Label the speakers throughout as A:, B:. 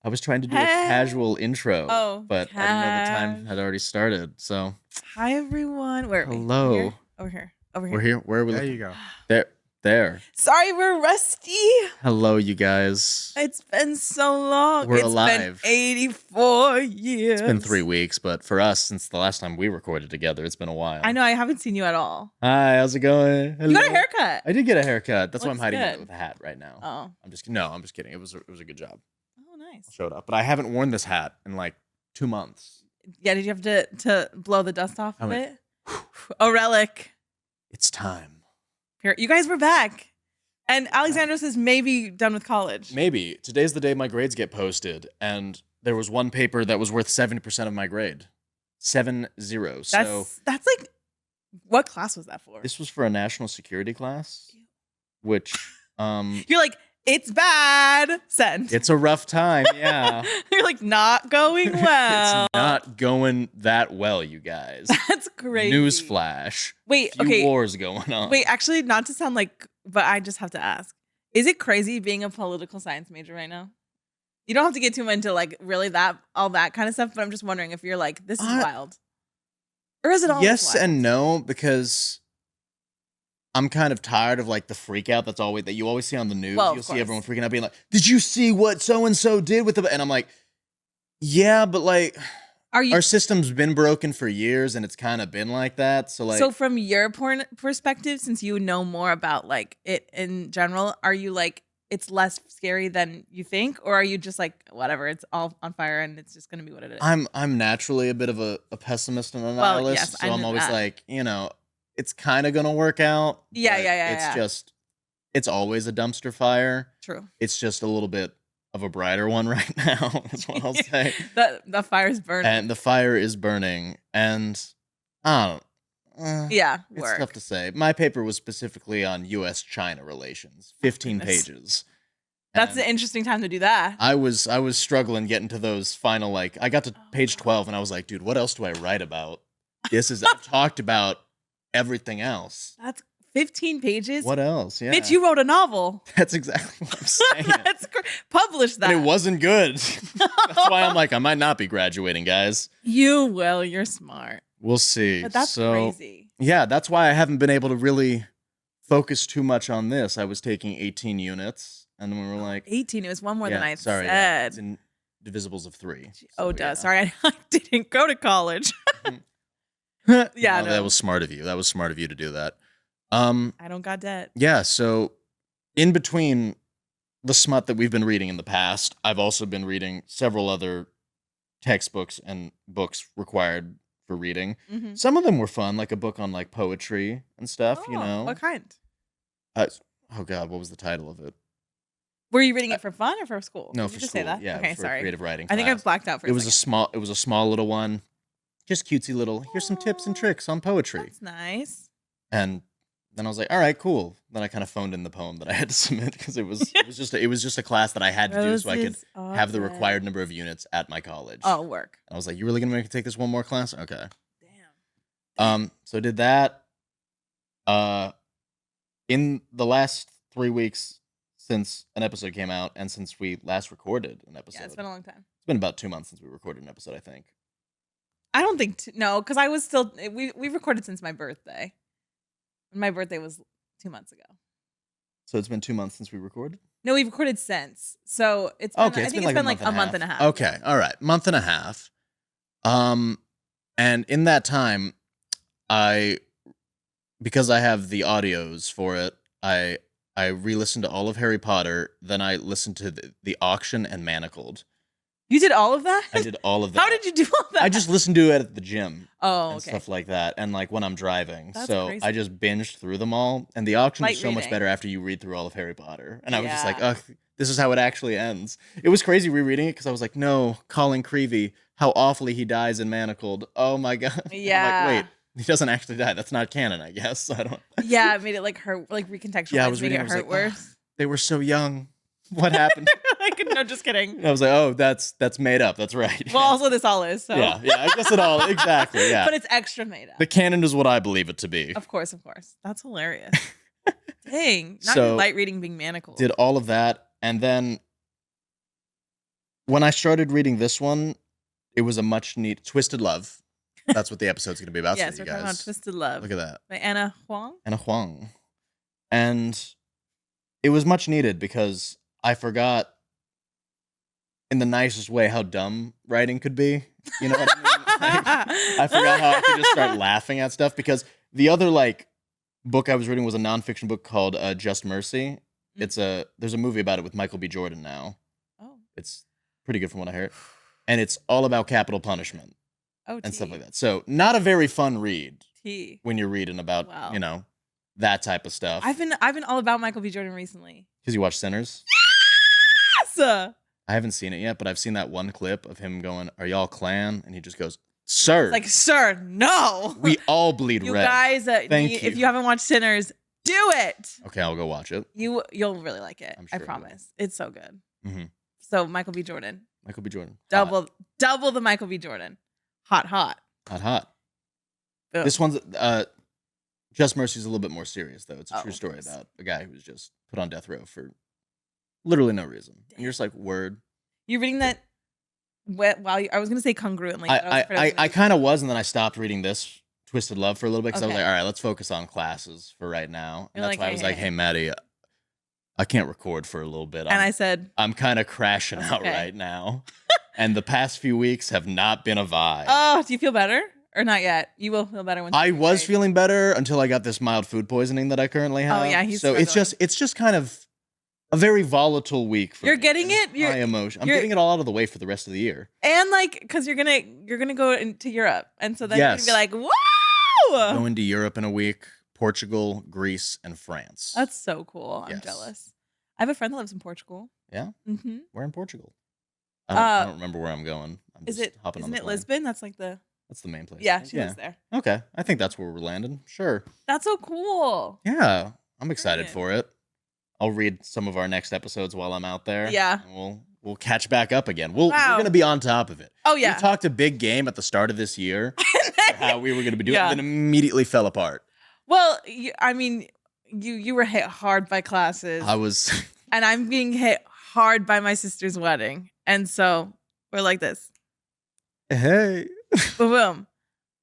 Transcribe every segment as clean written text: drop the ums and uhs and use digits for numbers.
A: I was trying to do a casual intro,
B: Oh,
A: but I didn't know the time had already started. So,
B: hi everyone. Where are we?
A: hello.
B: Here? Over here. Over here.
A: We're here. Where are we
C: There
A: looking?
C: you go.
A: There.
B: Sorry, we're rusty.
A: Hello, you guys.
B: It's been so long.
A: We're
B: It's
A: alive.
B: been 84 years.
A: It's been 3 weeks, but for us, since the last time we recorded together, it's been a while.
B: I know. I haven't seen you at all.
A: Hi, how's it going? Hello.
B: You got a haircut.
A: I did get a haircut. That's why I'm
B: Looks
A: hiding
B: good.
A: it with a hat right now.
B: Oh.
A: I'm just kidding. It was a good job.
B: Oh, nice.
A: I showed up, but I haven't worn this hat in like 2 months.
B: Yeah. Did you have to blow the dust off
A: I
B: of
A: went,
B: it? A relic.
A: It's time.
B: Here, you guys were back. And Alexandros is maybe done with college.
A: Maybe. Today's the day my grades get posted, and there was one paper that was worth 70% of my grade. 70. So
B: That's like, what class was that for?
A: this was for a national security class, which
B: You're like, it's bad. Send.
A: it's a rough time, yeah.
B: You're like, not going well.
A: It's not going that well, you guys.
B: That's crazy.
A: Newsflash.
B: Wait,
A: Few
B: okay.
A: wars going on.
B: Wait, actually, not to sound like, but I just have to ask. Is it crazy being a political science major right now? You don't have to get too into like really all that kind of stuff, but I'm just wondering if you're like, this is wild. Or is it all
A: Yes
B: wild?
A: and no, because I'm kind of tired of like the freak out that you always see on the news.
B: Well,
A: You'll
B: of
A: see
B: course.
A: everyone freaking out being like, "Did you see what so and so did with the?" And I'm like, "Yeah, but like
B: Are you
A: our system's been broken for years and it's kind of been like that." So like
B: so from your perspective, since you know more about like it in general, are you like it's less scary than you think, or are you just like whatever, it's all on fire and it's just gonna be what it is?
A: I'm naturally a bit of a pessimist and a
B: Well,
A: nihilist,
B: yes, I
A: so I'm
B: knew
A: always
B: that.
A: like, it's kind of gonna work out.
B: Yeah,
A: but
B: yeah,
A: It's
B: yeah.
A: just it's always a dumpster fire.
B: True.
A: It's just a little bit of a brighter one right now. That's what I'll say.
B: The fire's burning.
A: And the fire is burning, and I don't.
B: Yeah,
A: It's
B: work.
A: tough to say. My paper was specifically on U.S.-China relations, 15
B: goodness.
A: pages.
B: That's
A: And
B: an interesting time to do that.
A: I was struggling getting to those final like. I got to page 12, and I was like, dude, what else do I write about? I've talked about everything else.
B: That's 15 pages.
A: What else? Yeah,
B: Bitch, you wrote a novel.
A: that's exactly what I'm saying.
B: That's publish that.
A: And it wasn't good. That's why I'm like, I might not be graduating, guys.
B: You will. You're smart.
A: We'll see.
B: But that's crazy.
A: Yeah, that's why I haven't been able to really focus too much on this. I was taking 18 units, and then we were like,
B: 18. It was one more than I
A: sorry,
B: said.
A: it's in divisibles of 3.
B: Oh,
A: So,
B: duh.
A: yeah.
B: Sorry, I didn't go to college.
A: Yeah,
B: no.
A: that was smart of you. That was smart of you to do that.
B: I don't got debt.
A: Yeah, so in between the smut that we've been reading in the past, I've also been reading several other textbooks and books required for reading.
B: Mm-hmm.
A: Some of them were fun, like a book on like poetry and stuff, you know.
B: What kind?
A: Oh God, what was the title of it?
B: Were you reading it for fun or for school?
A: No,
B: Did
A: for
B: you just
A: school.
B: say that?
A: Yeah,
B: Okay,
A: for
B: sorry.
A: a creative writing
B: I think
A: class.
B: I've blacked out for
A: It
B: a
A: was
B: second.
A: a small little one, just cutesy little. Here's some tips and tricks on poetry.
B: That's nice.
A: And then I was like, all right, cool. Then I kind of phoned in the poem that I had to submit because it was just a class that I had to do so I could have the required number of units at my college.
B: Oh, work.
A: And I was like, you really gonna make me take this one more class? Okay.
B: Damn.
A: So I did that. In the last 3 weeks since an episode came out and since we last recorded an episode.
B: Yeah, it's been a long time.
A: It's been about 2 months since we recorded an episode, I think.
B: I don't think no, because I was still we recorded since my birthday. My birthday was 2 months ago.
A: So it's been 2 months since we recorded?
B: No, we've recorded since. So it's been,
A: Okay,
B: I think it's been like a month and a half.
A: Okay, all right, month and a half. And in that time, because I have the audios for it, I re-listened to all of Harry Potter. Then I listened to the Auction and Manacled.
B: You did all of that?
A: I did all of that.
B: How did you do all that?
A: I just listened to it at the gym.
B: Oh,
A: and
B: okay.
A: stuff like that, and like when I'm driving.
B: That's
A: so
B: crazy.
A: I just binged through them all, and the auction
B: Light
A: is so much
B: reading.
A: better after you read through all of Harry Potter. And I was just like,
B: Yeah.
A: ugh, this is how it actually ends. It was crazy rereading it because I was like, no, Colin Creevey, how awfully he dies in Manacled. Oh my god.
B: Yeah.
A: I'm like, wait, he doesn't actually die. That's not canon, I guess. I don't.
B: Yeah, it made it like hurt, like recontextualized,
A: Yeah, I was
B: made
A: reading.
B: it
A: I was
B: hurt
A: like,
B: worse.
A: they were so young. What happened?
B: Like, no, just kidding.
A: And I was like, oh, that's made up. That's right.
B: Well, also this all is. So.
A: yeah, I guess it all exactly. Yeah,
B: But it's extra made up.
A: the canon is what I believe it to be.
B: Of course. That's hilarious. Dang. Not
A: So,
B: your light reading being manacled.
A: Did all of that, and then when I started reading this one, it was a much needed Twisted Love. That's what the episode's going to be about.
B: Yes,
A: so
B: we're
A: you
B: talking about
A: guys,
B: Twisted Love
A: look at that.
B: by Ana Huang.
A: Ana Huang. And it was much needed because I forgot in the nicest way how dumb writing could be. You know what I mean? Like, I forgot how I could just start laughing at stuff because the other like book I was reading was a nonfiction book called Just Mercy. There's a movie about it with Michael B. Jordan now.
B: Oh.
A: It's pretty good from what I heard. And it's all about capital punishment and stuff like that. So not a very fun read when you're reading about, that type of stuff.
B: I've been all about Michael B. Jordan recently.
A: Because you watch Sinners?
B: Yes!
A: I haven't seen it yet, but I've seen that one clip of him going, "Are y'all Klan?" And he just goes, "Sir."
B: It's like, sir, no.
A: We all bleed
B: you
A: red.
B: Guys, if you haven't watched Sinners, do it.
A: Okay, I'll go watch it.
B: You'll really like it. I promise. It's so good.
A: Mm-hmm.
B: So Michael B. Jordan.
A: Michael B. Jordan.
B: Double the Michael B. Jordan. Hot.
A: Boom. This one's Just Mercy's a little bit more serious though. It's a true story about a guy who was just put on death row for literally no reason. And you're just like, word.
B: You're reading that while I was gonna say congruently.
A: I kind of was, and then I stopped reading this Twisted Love for a little bit because I was like, all right, let's focus on classes for right now. And that's why I was like, hey, Maddie, I can't record for a little bit.
B: And I said,
A: I'm kind of crashing out right now. And the past few weeks have not been a vibe.
B: Oh, do you feel better? Or not yet? You will feel better when
A: I was feeling better until I got this mild food poisoning that I currently have.
B: Oh yeah,
A: so it's just kind of a very volatile week for
B: You're
A: me.
B: Getting it?
A: My emotion. I'm getting it all out of the way for the rest of the year.
B: And like, because you're gonna go into Europe, and so then you're gonna be like, wow!
A: Going to Europe in a week, Portugal, Greece, and France.
B: That's so cool. I'm jealous. I have a friend that lives in Portugal.
A: Yeah?
B: Mm-hmm.
A: Where in Portugal? I don't remember where I'm going.
B: Isn't it Lisbon? That's like
A: That's the main place.
B: Yeah, she lives there.
A: Okay. I think that's where we're landing. Sure.
B: That's so cool.
A: Yeah. I'm excited for it. I'll read some of our next episodes while I'm out there.
B: Yeah.
A: And we'll catch back up again. We're going to be on top of it.
B: Oh, yeah.
A: We talked a big game at the start of this year for how we were going to be doing it, and then immediately fell apart.
B: Well, you were hit hard by classes.
A: I was.
B: And I'm being hit hard by my sister's wedding. And so we're like this.
A: Hey.
B: Boom.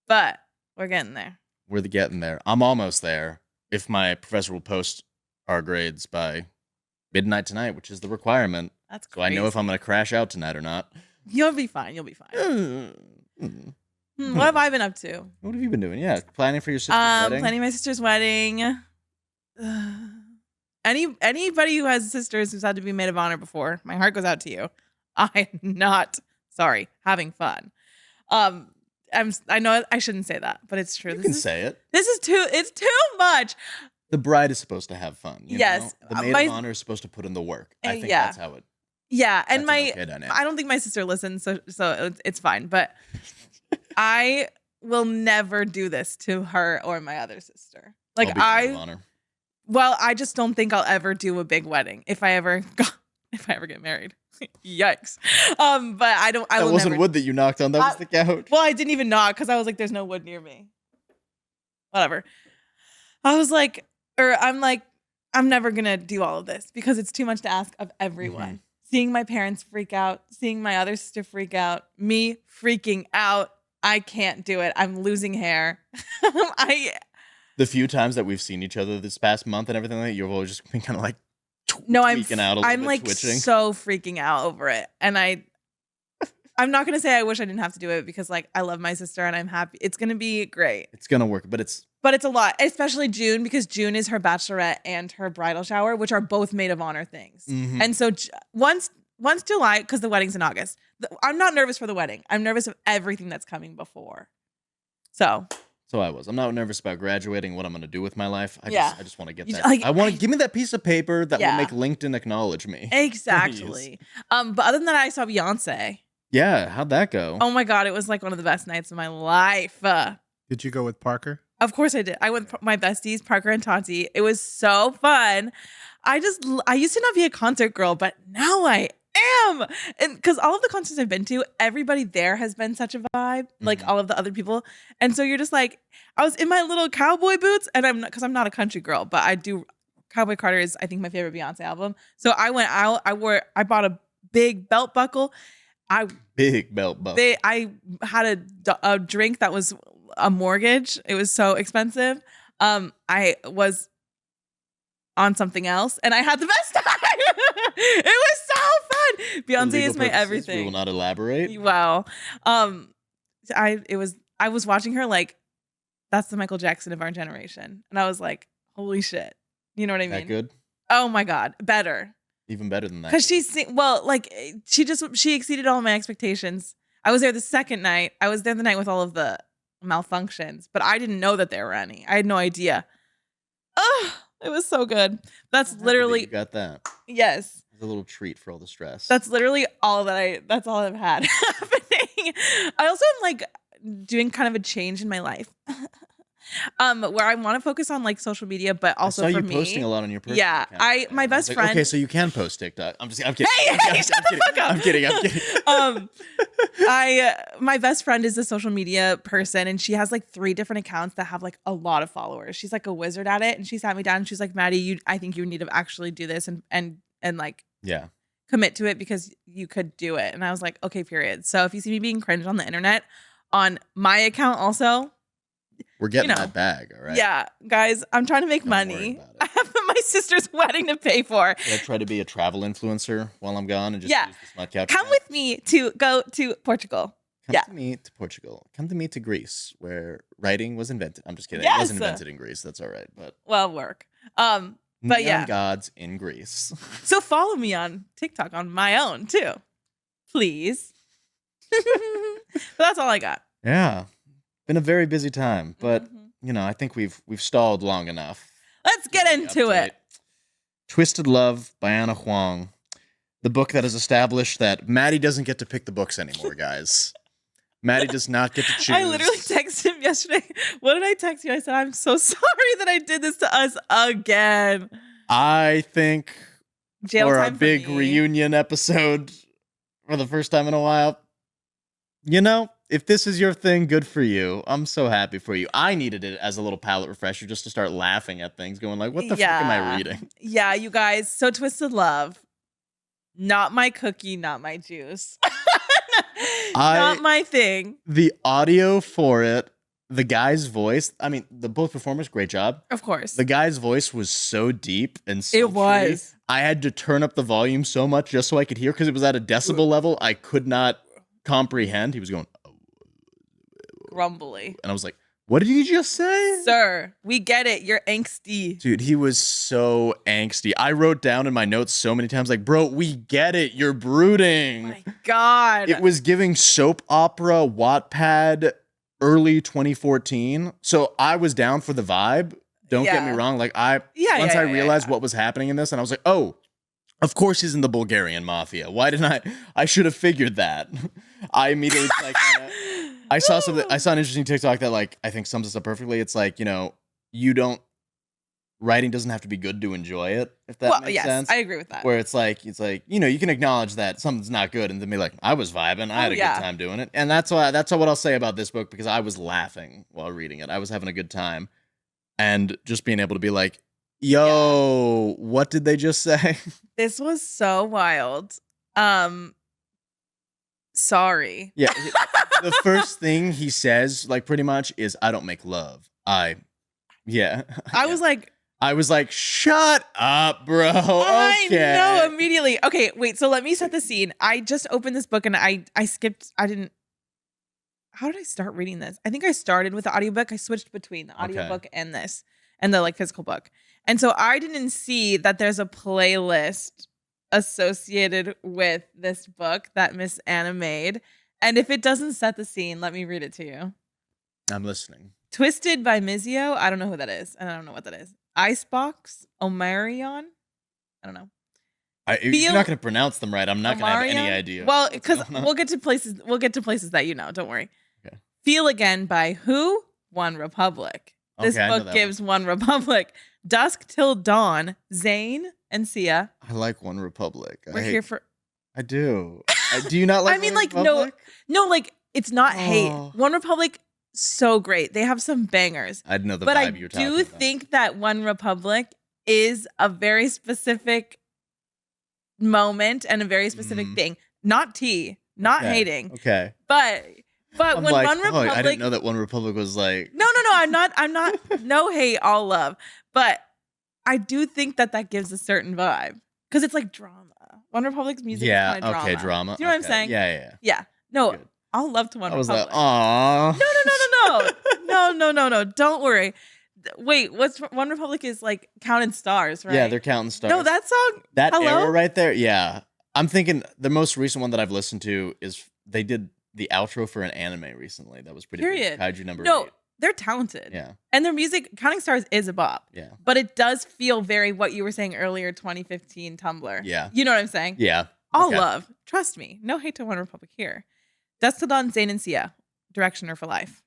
B: But we're getting there.
A: We're getting there. I'm almost there. If my professor will post our grades by midnight tonight, which is the requirement.
B: That's crazy.
A: So I know if I'm going to crash out tonight or not.
B: You'll be fine. What have I been up to?
A: What have you been doing? Yeah, planning for your sister's wedding.
B: Planning my sister's wedding. Anybody who has sisters who's had to be maid of honor before, my heart goes out to you. I'm not having fun. I know I shouldn't say that, but it's true.
A: You can say it.
B: It's too much.
A: The bride is supposed to have fun. You know? The maid of honor is supposed to put in the work. I think that's how it.
B: Yeah, and I don't think my sister listens, so it's fine. But I will never do this to her or my other sister. Like
A: maid of honor.
B: Well, I just don't think I'll ever do a big wedding if I ever get married. Yikes. But I don't.
A: That wasn't wood that you knocked on. That was the couch.
B: Well, I didn't even knock because I was like, "There's no wood near me." Whatever. I was like, I'm never gonna do all of this because it's too much to ask of everyone. Mm-hmm. Seeing my parents freak out, seeing my other sister freak out, me freaking out. I can't do it. I'm losing hair.
A: The few times that we've seen each other this past month and everything like that, you've always just been kind of like.
B: I'm like twitching. So freaking out over it. And I'm not going to say I wish I didn't have to do it because like I love my sister and I'm happy. It's going to be great.
A: It's going to work, but it's
B: a lot, especially June because June is her bachelorette and her bridal shower, which are both maid of honor things. Mm-hmm. And so once July, because the wedding's in August, I'm not nervous for the wedding. I'm nervous of everything that's coming before. So I'm not nervous about graduating, what I'm going to do with my life. I just want to get that. I want to give me that piece of paper that will make LinkedIn acknowledge me. Exactly. But other than that, I saw Beyonce.
A: Yeah. How'd that go?
B: Oh my God. It was like one of the best nights of my life.
C: Did you go with Parker?
B: Of course I did. I went with my besties, Parker and Tati. It was so fun. I used to not be a concert girl, but now I am. And because all of the concerts I've been to, everybody there has been such a vibe, like all of the other people. And so you're just like, I was in my little cowboy boots, and I'm not a country girl, but I do. Cowboy Carter is, I think, my favorite Beyonce album. So I went out. I bought a big belt buckle.
A: Big belt buckle.
B: I had a drink that was a mortgage. It was so expensive. I was on something else, and I had the best time. It was so fun. Beyonce is my everything.
A: We will not elaborate.
B: Wow. I was watching her like, that's the Michael Jackson of our generation, and I was like, holy shit. You know what I mean?
A: That good?
B: Oh my God, better.
A: Even better than that.
B: Because she exceeded all my expectations. I was there the second night. I was there the night with all of the malfunctions, but I didn't know that there were any. I had no idea. Oh, it was so good. That's literally
A: you got that.
B: Yes.
A: It's a little treat for all the stress.
B: That's literally all that's all I've had happening. I also am like doing kind of a change in my life. Where I want to focus on like social media, but also
A: I saw
B: for
A: you posting a lot on your personal
B: yeah,
A: account.
B: My best friend.
A: Okay, so you can post TikTok. I'm kidding.
B: Hey, shut the fuck up.
A: I'm kidding.
B: My best friend is a social media person, and she has like 3 different accounts that have like a lot of followers. She's like a wizard at it, and she sat me down and she's like, Maddie, I think you need to actually do this and like commit to it because you could do it. And I was like, okay, period. So if you see me being cringe on the internet, on my account also.
A: We're getting that bag, all right?
B: Yeah, guys, I'm trying to make money. I have my sister's wedding to pay for.
A: Should I try to be a travel influencer while I'm gone and just use the Smut Couch?
B: Come with me to go to Portugal.
A: Come to me to Portugal. Come to me to Greece, where writing was invented. I'm just kidding. It wasn't invented in Greece. That's all right. But
B: work.
A: But neon gods in Greece.
B: So follow me on TikTok on my own too, please. But that's all I got.
A: Yeah. Been a very busy time, but I think we've stalled long enough.
B: Let's get into it.
A: Twisted Love by Ana Huang, the book that has established that Maddie doesn't get to pick the books anymore, guys. Maddie does not get to choose.
B: I literally texted him yesterday. What did I text you? I said, I'm so sorry that I did this to us again.
A: I think
B: Jail
A: for
B: time
A: a big reunion episode for the first time in a while, if this is your thing, good for you. I'm so happy for you. I needed it as a little palate refresher just to start laughing at things, going like, what the fuck am I reading?
B: Yeah, you guys. So Twisted Love. Not my cookie, not my juice. Not my thing.
A: The audio for it, the guy's voice, both performers, great job.
B: Of course.
A: The guy's voice was so deep and sultry.
B: It was.
A: I had to turn up the volume so much just so I could hear because it was at a decibel level I could not comprehend. He was going
B: grumbly.
A: And I was like, what did he just say?
B: Sir, we get it. You're angsty.
A: Dude, he was so angsty. I wrote down in my notes so many times, like, bro, we get it. You're brooding.
B: Oh my God.
A: It was giving soap opera Wattpad early 2014. So I was down for the vibe. Don't get me wrong. Like, I realized what was happening in this, and I was like, oh, of course he's in the Bulgarian mafia. Why didn't I should have figured that. I immediately I saw something. I saw an interesting TikTok that I think sums this up perfectly. It's like, writing doesn't have to be good to enjoy it. If that makes sense.
B: I agree with that.
A: Where it's like you can acknowledge that something's not good and then be like, I was vibing. I had a good time doing it. And that's what I'll say about this book, because I was laughing while reading it. I was having a good time, and just being able to be like, yo, what did they just say?
B: This was so wild. Sorry.
A: Yeah. The first thing he says, pretty much, is, I don't make love. I was like, shut up, bro. Okay.
B: I know, immediately. Okay, wait, so let me set the scene. I just opened this book and I skipped, how did I start reading this? I think I started with the audiobook. I switched between the audiobook and this, and the physical book. And so I didn't see that there's a playlist associated with this book that Miss Anna made. And if it doesn't set the scene, let me read it to you.
A: I'm listening.
B: Twisted by Mizio. I don't know who that is. And I don't know what that is. Icebox. Omarion. I don't know.
A: You're not going to pronounce them right. I'm not going to have any idea.
B: Well, because we'll get to places that Don't worry. Okay. Feel Again by who? One Republic. This book gives One Republic. Dusk Till Dawn. Zayn and Sia.
A: I like One Republic.
B: We're here for.
A: I do. Do you not like?
B: No, it's not hate. One Republic, so great. They have some bangers.
A: I know the vibe you're talking about.
B: But I do think that One Republic is a very specific moment and a very specific thing. Not tea, not hating.
A: Okay.
B: But
A: I'm
B: when
A: like,
B: One Republic,
A: I didn't know that One Republic was like.
B: No. I'm not. No hate, all love. But I do think that gives a certain vibe because it's like drama. One Republic's music is kind of drama.
A: Drama.
B: Do you know what I'm saying?
A: Yeah.
B: No,
A: Good.
B: I'll love to One
A: I was
B: Republic.
A: like, aw.
B: No. Don't worry. Wait, what's One Republic is like counting stars, right?
A: Yeah, they're counting stars.
B: No, that song.
A: That
B: Hello?
A: era right there. Yeah, I'm thinking the most recent one that I've listened to is they did the outro for an anime recently. That was pretty
B: Period.
A: big. Kaiju number 8.
B: No, they're talented.
A: Yeah.
B: And their music, Counting Stars, is a bop.
A: Yeah.
B: But it does feel very what you were saying earlier, 2015 Tumblr.
A: Yeah.
B: You know what I'm saying?
A: Yeah.
B: All
A: Okay.
B: love. Trust me. No hate to One Republic here. Dustodon, Zayn and Sia. Directioner for life.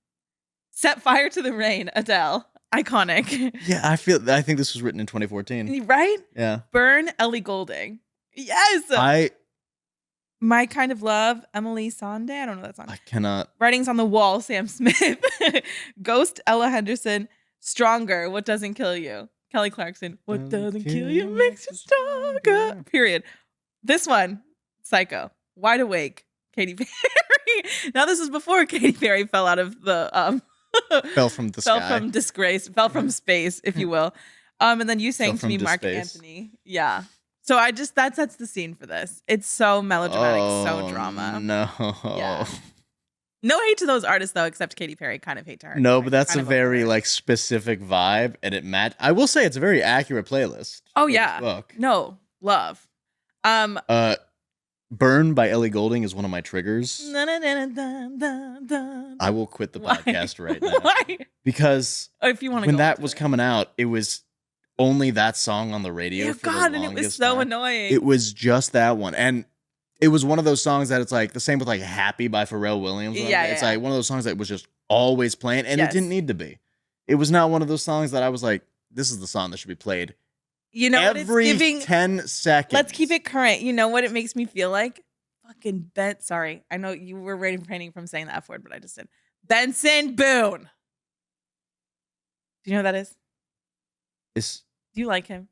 B: Set Fire to the Rain. Adele. Iconic.
A: Yeah, I think this was written in 2014.
B: Right?
A: Yeah.
B: Burn, Ellie Goulding. Yes. My Kind of Love, Emily Sande. I don't know that song.
A: I cannot.
B: Writings on the Wall, Sam Smith. Ghost, Ella Henderson. Stronger, What Doesn't Kill You. Kelly Clarkson, What Doesn't Kill You Makes You Stronger. Period. This one, Psycho. Wide Awake, Katy Perry. Now this is before Katy Perry fell out of the
A: Fell from the sky.
B: fell from disgrace, fell from space, if you will. And then you sang to me, Mark
A: space.
B: Anthony. Yeah. So that sets the scene for this. It's so melodramatic, so drama.
A: No.
B: Yeah. No hate to those artists though, except Katy Perry. Kind of hate to her.
A: No, but that's
B: kind
A: a
B: of
A: very
B: over it.
A: like specific vibe, and it I will say it's a very accurate playlist.
B: Oh
A: for this
B: yeah.
A: book.
B: No love.
A: Burn by Ellie Goulding is one of my triggers. I will quit the
B: Why?
A: podcast right now.
B: Why?
A: Because
B: If you want to
A: when
B: go
A: that
B: into
A: was
B: it.
A: coming out, it was only that song on the radio.
B: Yeah,
A: for
B: God,
A: the
B: and it was
A: longest
B: so
A: time.
B: annoying.
A: It was just that one, and it was one of those songs that it's like the same with like "Happy" by Pharrell Williams.
B: Yeah,
A: it's
B: yeah.
A: like one of those songs that was just always playing, and
B: Yes.
A: it didn't need to be. It was not one of those songs that I was like, "This is the song that should be played
B: You know what
A: every
B: it's giving?
A: 10 seconds."
B: Let's keep it current. You know what it makes me feel like? Fucking Sorry, I know you were refraining from saying the F word, but I just did. Benson Boone. Do you know who that is?
A: Is
B: Do you like him?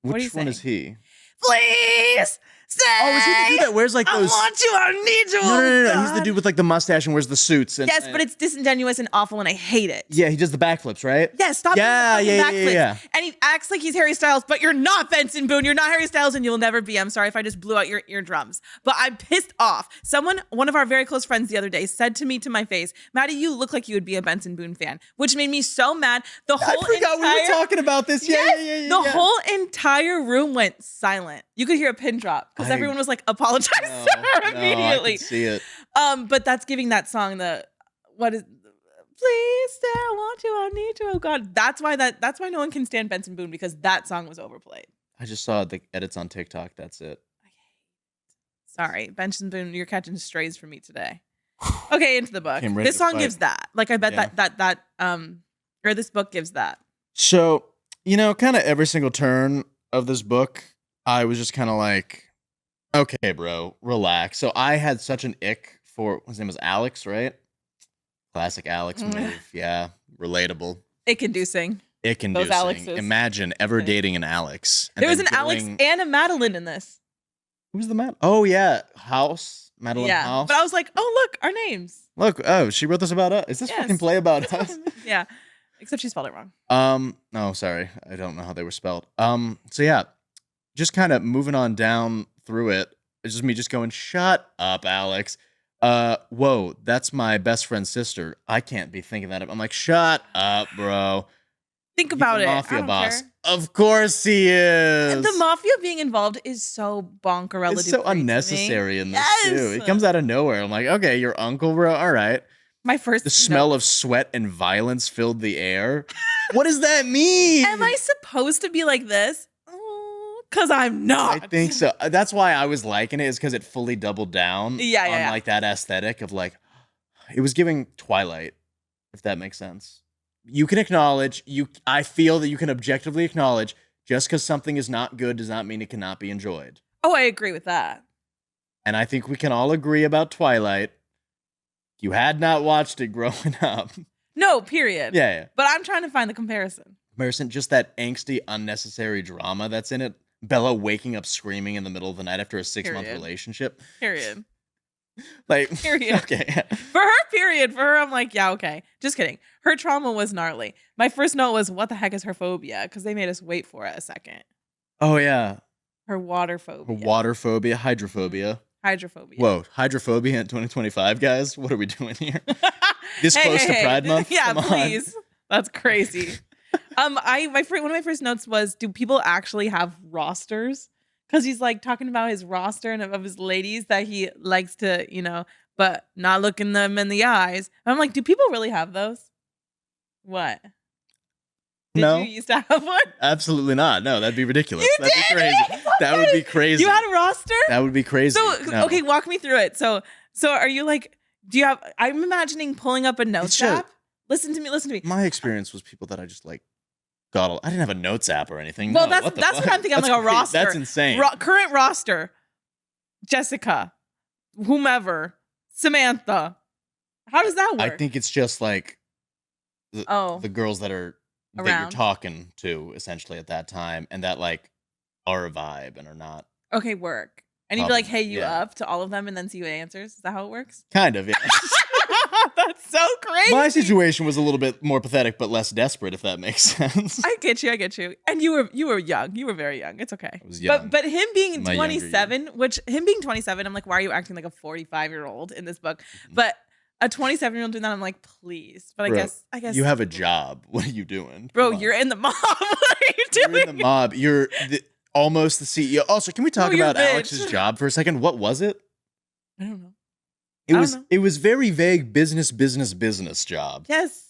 B: What are you
A: which one is
B: saying?
A: he?
B: Please say.
A: Oh, is he the dude that wears like
B: I
A: those?
B: want you. I need you.
A: No. He's the
B: God.
A: dude with like the mustache and wears the suits. And,
B: Yes, but it's disingenuous and awful, and I hate it.
A: yeah, he does the backflips, right?
B: Yes, stop
A: Yeah,
B: doing the
A: yeah,
B: fucking
A: yeah,
B: backflips.
A: yeah.
B: And he acts like he's Harry Styles, but you're not Benson Boone. You're not Harry Styles, and you'll never be. I'm sorry if I just blew out your eardrums. But I'm pissed off. One of our very close friends the other day said to me to my face, Maddie, you look like you would be a Benson Boone fan, which made me so mad. The
A: I
B: whole
A: forgot we were talking about this. Yeah,
B: Yes,
A: yeah.
B: the whole entire room went silent. You could hear a pin drop because
A: I-
B: everyone was like, apologize to her immediately.
A: I can see it.
B: But that's giving that song please stay, I want you, I need you, oh God. That's why no one can stand Benson Boone, because that song was overplayed.
A: I just saw the edits on TikTok. That's it.
B: Sorry, Benson Boone, you're catching strays from me today. Okay, into the book.
A: Came ready
B: This
A: to
B: song
A: fight.
B: gives that. Like I bet
A: Yeah.
B: or this book gives that.
A: So, kind of every single turn of this book, I was just kind of like, okay, bro, relax. So I had such an ick for, his name was Alex, right? Classic Alex move. Yeah, relatable.
B: It can do sing.
A: It can
B: Those
A: do
B: Alexes.
A: sing. Imagine ever dating an Alex. And
B: There was
A: then
B: an Alex
A: going-
B: and a Madeline in this.
A: Who's the Matt? Oh, yeah. Madeline
B: Yeah.
A: House.
B: But I was like, oh, look, our names.
A: Look, she wrote this about us. Is this
B: Yes.
A: fucking play about us?
B: Yeah. Except she spelled it wrong.
A: No, sorry. I don't know how they were spelled. So yeah, just kind of moving on down through it. It's just me just going, shut up, Alex. Whoa, that's my best friend's sister. I can't be thinking that. I'm like, shut up, bro.
B: Think
A: He's
B: about
A: a
B: it.
A: mafia
B: I don't
A: boss.
B: care.
A: Of course he is.
B: And the mafia being involved is so bonkerella.
A: It's so unnecessary in this too.
B: Yes.
A: It comes out of nowhere. I'm like, okay, your uncle, bro. All right.
B: My first
A: The smell of sweat and violence filled the air. What does that mean?
B: Am I supposed to be like this? Because I'm not.
A: I think so. That's why I was liking it, is because it fully doubled down on like that aesthetic of like, it was giving Twilight, if that makes sense. You can acknowledge, I feel that you can objectively acknowledge, just because something is not good does not mean it cannot be enjoyed.
B: Oh, I agree with that.
A: And I think we can all agree about Twilight. You had not watched it growing up.
B: No, period.
A: Yeah.
B: But I'm trying to find the comparison.
A: Comparison, just that angsty, unnecessary drama that's in it. Bella waking up screaming in the middle of the night after a 6-month
B: Period.
A: relationship.
B: Period.
A: Like,
B: Period.
A: okay.
B: For her, period. For her, I'm like, yeah, okay. Just kidding. Her trauma was gnarly. My first note was, what the heck is her phobia? Because they made us wait for it a second.
A: Oh, yeah.
B: Her water phobia.
A: Her water phobia, hydrophobia.
B: Hydrophobia.
A: Whoa, hydrophobia in 2025, guys? What are we doing here? This close to Pride Month?
B: Yeah,
A: Come on.
B: please. That's crazy. One of my first notes was, do people actually have rosters? Because he's like talking about his roster and of his ladies that he likes to, but not looking them in the eyes. And I'm like, do people really have those? What? Did
A: No.
B: you used to have one?
A: Absolutely not. No, that'd be ridiculous.
B: You
A: That'd
B: did?
A: be crazy. That would be crazy.
B: You had a roster?
A: That would be crazy.
B: So,
A: No.
B: okay, walk me through it. So are you like, do you have, I'm imagining pulling up a notes
A: just-
B: app. Listen to me.
A: My experience was people that I just like I didn't have a notes app or anything.
B: Well,
A: No,
B: that's
A: the
B: what
A: fuck?
B: I'm thinking. I'm
A: That's
B: like a
A: crazy.
B: roster.
A: That's insane.
B: Current roster. Jessica, whomever, Samantha. How does that work?
A: I think it's just like the girls that are that you're
B: Around.
A: talking to essentially at that time, and that like are a vibe and are not
B: Okay, work. And you'd be
A: Probably,
B: like, hey, you
A: yeah.
B: up to all of them and then see who answers? Is that how it works?
A: kind of. Yeah.
B: That's so crazy.
A: My situation was a little bit more pathetic, but less desperate, if that makes sense.
B: I get you. And you were young. You were very young. It's okay.
A: I was young.
B: But him being
A: In my younger
B: 27, I'm like, why are you acting like a 45-year-old in this book? But a 27-year-old doing that, I'm like, please. But
A: Bro,
B: I guess
A: you have a job. What are you doing?
B: Bro,
A: Come on.
B: you're in the mob. What are you doing?
A: You're in the mob. You're almost the CEO. Also, can we talk
B: No, you're
A: about
B: bitch.
A: Alex's job for a second? What was it?
B: I don't know.
A: It
B: I
A: was
B: don't know.
A: it was very vague business job.
B: Yes.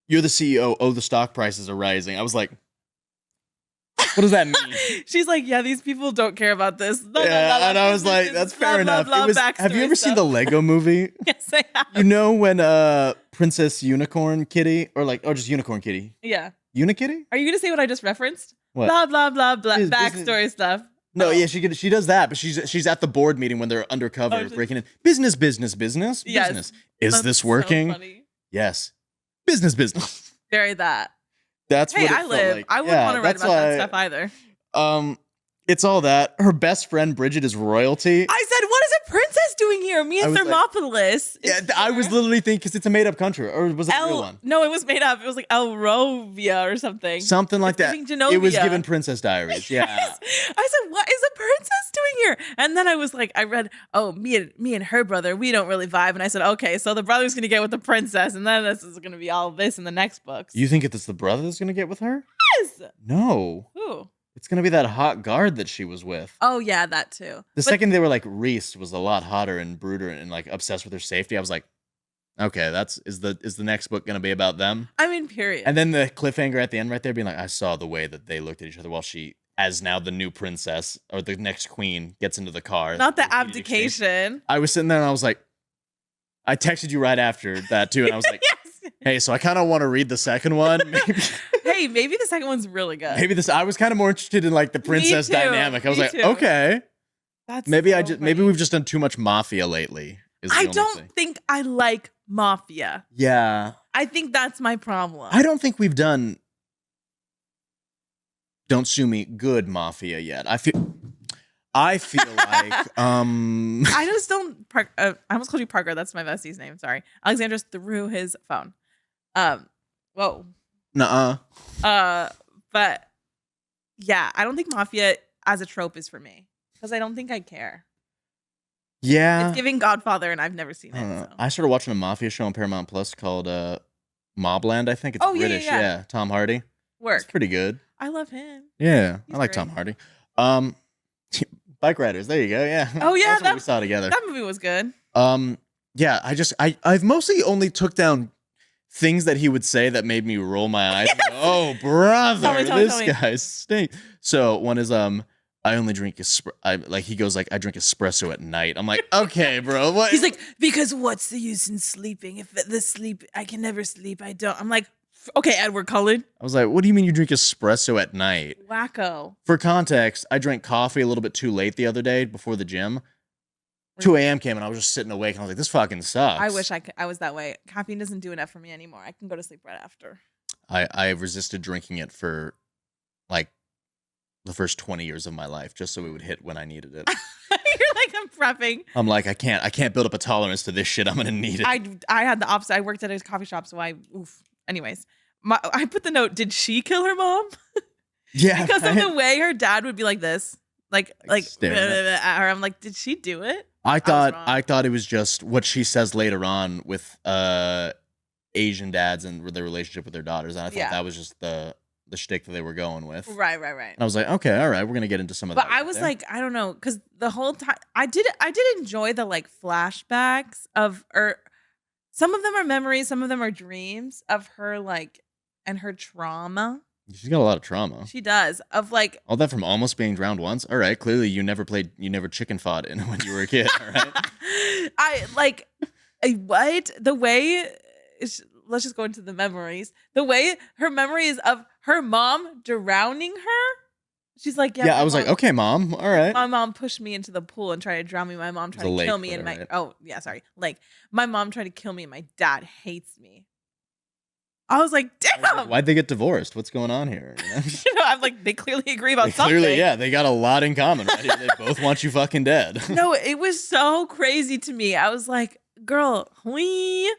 A: You're the CEO. Oh, the stock prices are rising. I was like, what does that mean?
B: She's like, yeah, these people don't care about this. Blah,
A: Yeah,
B: blah, blah,
A: and I was
B: blah,
A: like,
B: blah,
A: that's
B: blah,
A: fair
B: blah,
A: enough.
B: blah,
A: It was. Have you
B: backstory
A: ever seen the
B: stuff.
A: Lego movie?
B: Yes, I have.
A: You know when Princess Unicorn Kitty just Unicorn Kitty,
B: Yeah.
A: Unikitty?
B: Are you gonna say what I just referenced?
A: What?
B: Blah blah blah blah.
A: Business-
B: Backstory stuff.
A: No,
B: Oh.
A: yeah, she does that, but she's at the board meeting when they're undercover
B: Oh,
A: breaking in. Business.
B: Yes.
A: Business. Is
B: That's
A: this
B: so
A: working?
B: funny.
A: Yes. Business.
B: Very that.
A: That's
B: Hey,
A: what it
B: I
A: felt
B: live.
A: like.
B: I wouldn't
A: Yeah,
B: want to write
A: that's
B: about that
A: why-
B: stuff either.
A: It's all that. Her best friend Bridget is royalty.
B: I said, what is a princess doing here? Me
A: I
B: and
A: was like-
B: Thermopolis.
A: Yeah,
B: is
A: I was
B: here.
A: literally thinking because it's a made up country, or was it a real one?
B: No, it was made up. It was like Elrovia or something.
A: Something like that.
B: giving
A: It was
B: Genovia.
A: given Princess Diaries. Yeah.
B: Yes. I said, what is a princess doing here? And then I was like, I read, me and her brother, we don't really vibe. And I said, okay, so the brother's gonna get with the princess, and then this is gonna be all this in the next books.
A: You think it's the brother that's gonna get with her?
B: Yes.
A: No.
B: Ooh.
A: It's gonna be that hot guard that she was with.
B: Oh yeah, that too.
A: The second they were like Reese was a lot hotter and brooder and like obsessed with her safety, I was like, okay, is the next book gonna be about them?
B: I mean, period.
A: And then the cliffhanger at the end right there being like, I saw the way that they looked at each other while she, as now the new princess or the next queen, gets into the car.
B: Not the
A: immediate exchange.
B: abdication.
A: I was sitting there and I was like, I texted you right after that too, and I was like,
B: Yes.
A: hey, so I kind of want to read the second one.
B: Hey, maybe the second one's really good.
A: Maybe I was kind of more interested in like the princess
B: too.
A: dynamic. I was
B: Me
A: like,
B: too.
A: okay,
B: That's
A: maybe
B: so
A: maybe
B: funny.
A: we've just done too much mafia lately. Is the
B: I
A: only
B: don't
A: thing.
B: think I like mafia.
A: Yeah,
B: I think that's my problem.
A: I don't think we've done. Don't sue me. Good mafia yet. I feel like
B: I just don't. I almost called you Parker. That's my bestie's name. Sorry, Alexandros threw his phone. Whoa.
A: nuh-uh.
B: But yeah, I don't think mafia as a trope is for me because I don't think I care.
A: Yeah,
B: It's giving Godfather, and I've never seen
A: I don't
B: it.
A: know.
B: So.
A: I started watching a mafia show on Paramount Plus called Mobland. I think it's
B: Oh, yeah, yeah,
A: British.
B: yeah.
A: Tom Hardy. It's
B: Work.
A: pretty good.
B: I love him.
A: Yeah,
B: He's
A: I like
B: great.
A: Tom Hardy. Bike Riders. There you go. Yeah.
B: Oh, yeah,
A: That's what
B: that-
A: we saw together.
B: That movie was good.
A: Yeah. I've mostly only took down things that he would say that made me roll my eyes. And go, oh, brother,
B: Tell me.
A: this guy stinks. So one is I only drink he goes like I drink espresso at night. I'm like, okay, bro. What?
B: He's like, because what's the use in sleeping? If the sleep, I can never sleep. I don't. I'm like, okay, Edward Cullen.
A: I was like, what do you mean you drink espresso at night?
B: Wacko.
A: For context, I drank coffee a little bit too late the other day before the gym. 2 a.m. came and I was just sitting awake and I was like, this fucking sucks.
B: I wish I was that way. Caffeine doesn't do enough for me anymore. I can go to sleep right after.
A: I resisted drinking it for like the first 20 years of my life just so it would hit when I needed it.
B: You're like, I'm prepping.
A: I'm like, I can't build up a tolerance to this shit. I'm gonna need it.
B: I had the opposite. I worked at a coffee shop, so anyways. I put the note, did she kill her mom?
A: Yeah.
B: Because of the way her dad would be like this. Like
A: staring
B: at her. I'm like, did she do it?
A: I thought it was just what she says later on with Asian dads and their relationship with their daughters. And I thought that was just the shtick that they were going with.
B: Right.
A: And I was like, okay, all right, we're gonna get into some of that.
B: But I was like, I don't know, because the whole time I did enjoy the like flashbacks or some of them are memories, some of them are dreams of her like and her trauma.
A: She's got a lot of trauma.
B: She does. Of like
A: all that from almost being drowned once. All right, clearly you never chicken fought in when you were a kid. All right.
B: I like what the way. Let's just go into the memories. The way her memory is of her mom drowning her. She's like,
A: yeah. I was like, okay, mom. All right.
B: My mom pushed me into the pool and tried to drown me. My mom tried to kill me, and lake. My mom tried to kill me, and my dad hates me. I was like, damn.
A: Why'd they get divorced? What's going on here?
B: You know, I'm like, they clearly agree about something.
A: Clearly, yeah, they got a lot in common, right? They both want you fucking dead.
B: No, it was so crazy to me. I was like, girl, whee.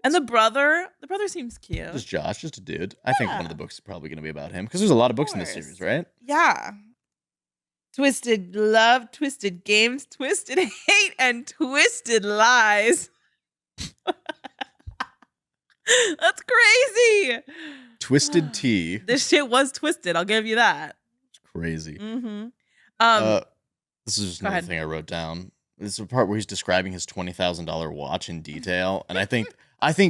B: And the brother seems cute.
A: Just Josh, just a dude. I think one of the books is probably going to be about him because there's a lot of books in this series, right?
B: Yeah. Twisted love, twisted games, twisted hate, and twisted lies. That's crazy.
A: Twisted tea.
B: This shit was twisted. I'll give you that.
A: It's crazy.
B: Mm-hmm.
A: This is just another thing I wrote down. This is a part where he's describing his $20,000 watch in detail, and I think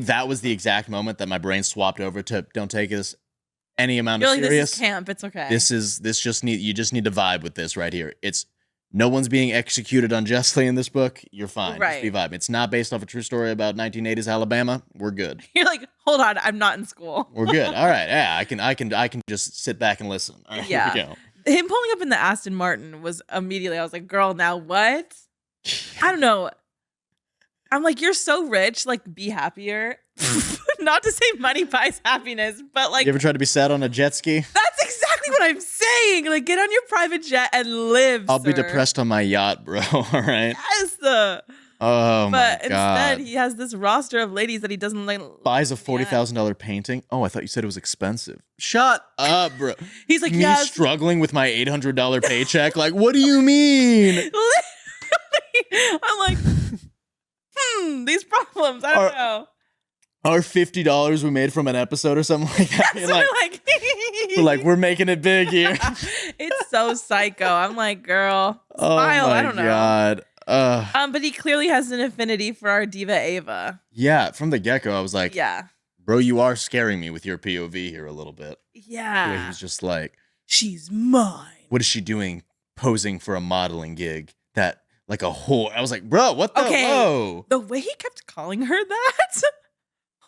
A: that was the exact moment that my brain swapped over to don't take this any amount of serious.
B: This is camp. It's okay.
A: You just need to vibe with this right here. It's no one's being executed unjustly in this book. You're fine.
B: Right.
A: Just be vibing. It's not based off a true story about 1980s Alabama. We're good.
B: You're like, hold on, I'm not in school.
A: We're good. All right. Yeah, I can just sit back and listen. All right,
B: yeah.
A: Here we go.
B: Him pulling up in the Aston Martin was immediately. I was like, girl, now what? I don't know. I'm like, you're so rich. Like, be happier. Not to say money buys happiness, but like,
A: you ever tried to be sad on a jet ski?
B: That's exactly what I'm saying. Like, get on your private jet and live.
A: I'll be depressed on my yacht, bro. All right.
B: Yes.
A: Oh my god.
B: But instead, he has this roster of ladies that he doesn't like.
A: Buys a $40,000 painting. Oh, I thought you said it was expensive. Shut up, bro.
B: He's like,
A: me struggling with my $800 paycheck. Like, what do you mean?
B: Literally, I'm like, these problems. I don't know.
A: Our $50 we made from an episode or something like that. We're making it big here.
B: It's so psycho. I'm like, girl,
A: smile.
B: Oh my I don't know.
A: God.
B: But he clearly has an affinity for our diva Ava.
A: Yeah, from the get-go, I was like,
B: yeah,
A: bro, you are scaring me with your POV here a little bit.
B: Yeah.
A: He's just like,
B: she's mine.
A: What is she doing posing for a modeling gig? That like a whore. I was like, bro, what the whoa?
B: The way he kept calling her that.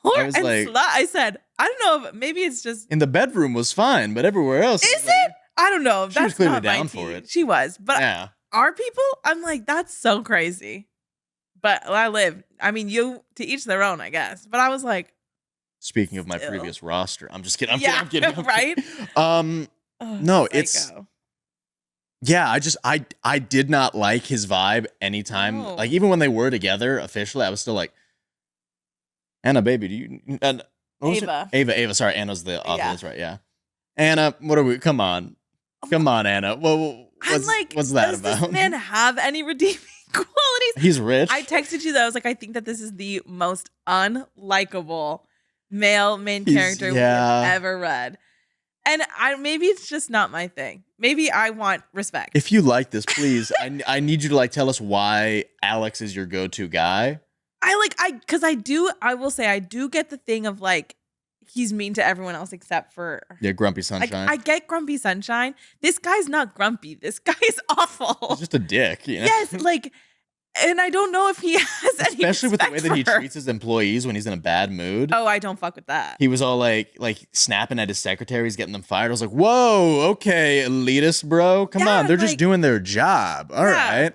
A: I was like,
B: slut. I said, I don't know if maybe it's just
A: in the bedroom was fine, but everywhere else
B: is it? I don't know.
A: She was clearly down for it.
B: She was, but
A: yeah.
B: Our people, I'm like, that's so crazy. But I mean, you to each their own, I guess. But I was like,
A: speaking of my previous roster, I'm just kidding. I'm kidding.
B: Right?
A: No, it's. Yeah, I did not like his vibe anytime.
B: Oh.
A: Like even when they were together officially, I was still like, Anna, baby, do you? Ava. Sorry, Anna's the author. That's right. Yeah, Anna. What are we? Come on, Anna. Well, what's that
B: does
A: about?
B: Does this man have any redeeming qualities?
A: He's rich.
B: I texted you that. I was like, I think that this is the most unlikable male main character we've ever read. And maybe it's just not my thing. Maybe I want respect.
A: If you like this, please, I need you to like tell us why Alex is your go-to guy.
B: I will say I do get the thing of like, he's mean to everyone else except for
A: Grumpy Sunshine.
B: I get Grumpy Sunshine. This guy's not grumpy. This guy is awful.
A: He's just a dick. You know?
B: Yes, and I don't know if he has any
A: especially with the way that he
B: her.
A: treats his employees when he's in a bad mood.
B: Oh, I don't fuck with that.
A: He was all like snapping at his secretaries, getting them fired. I was like, whoa, okay, elitist, bro. Come on, they're just doing their job. All right.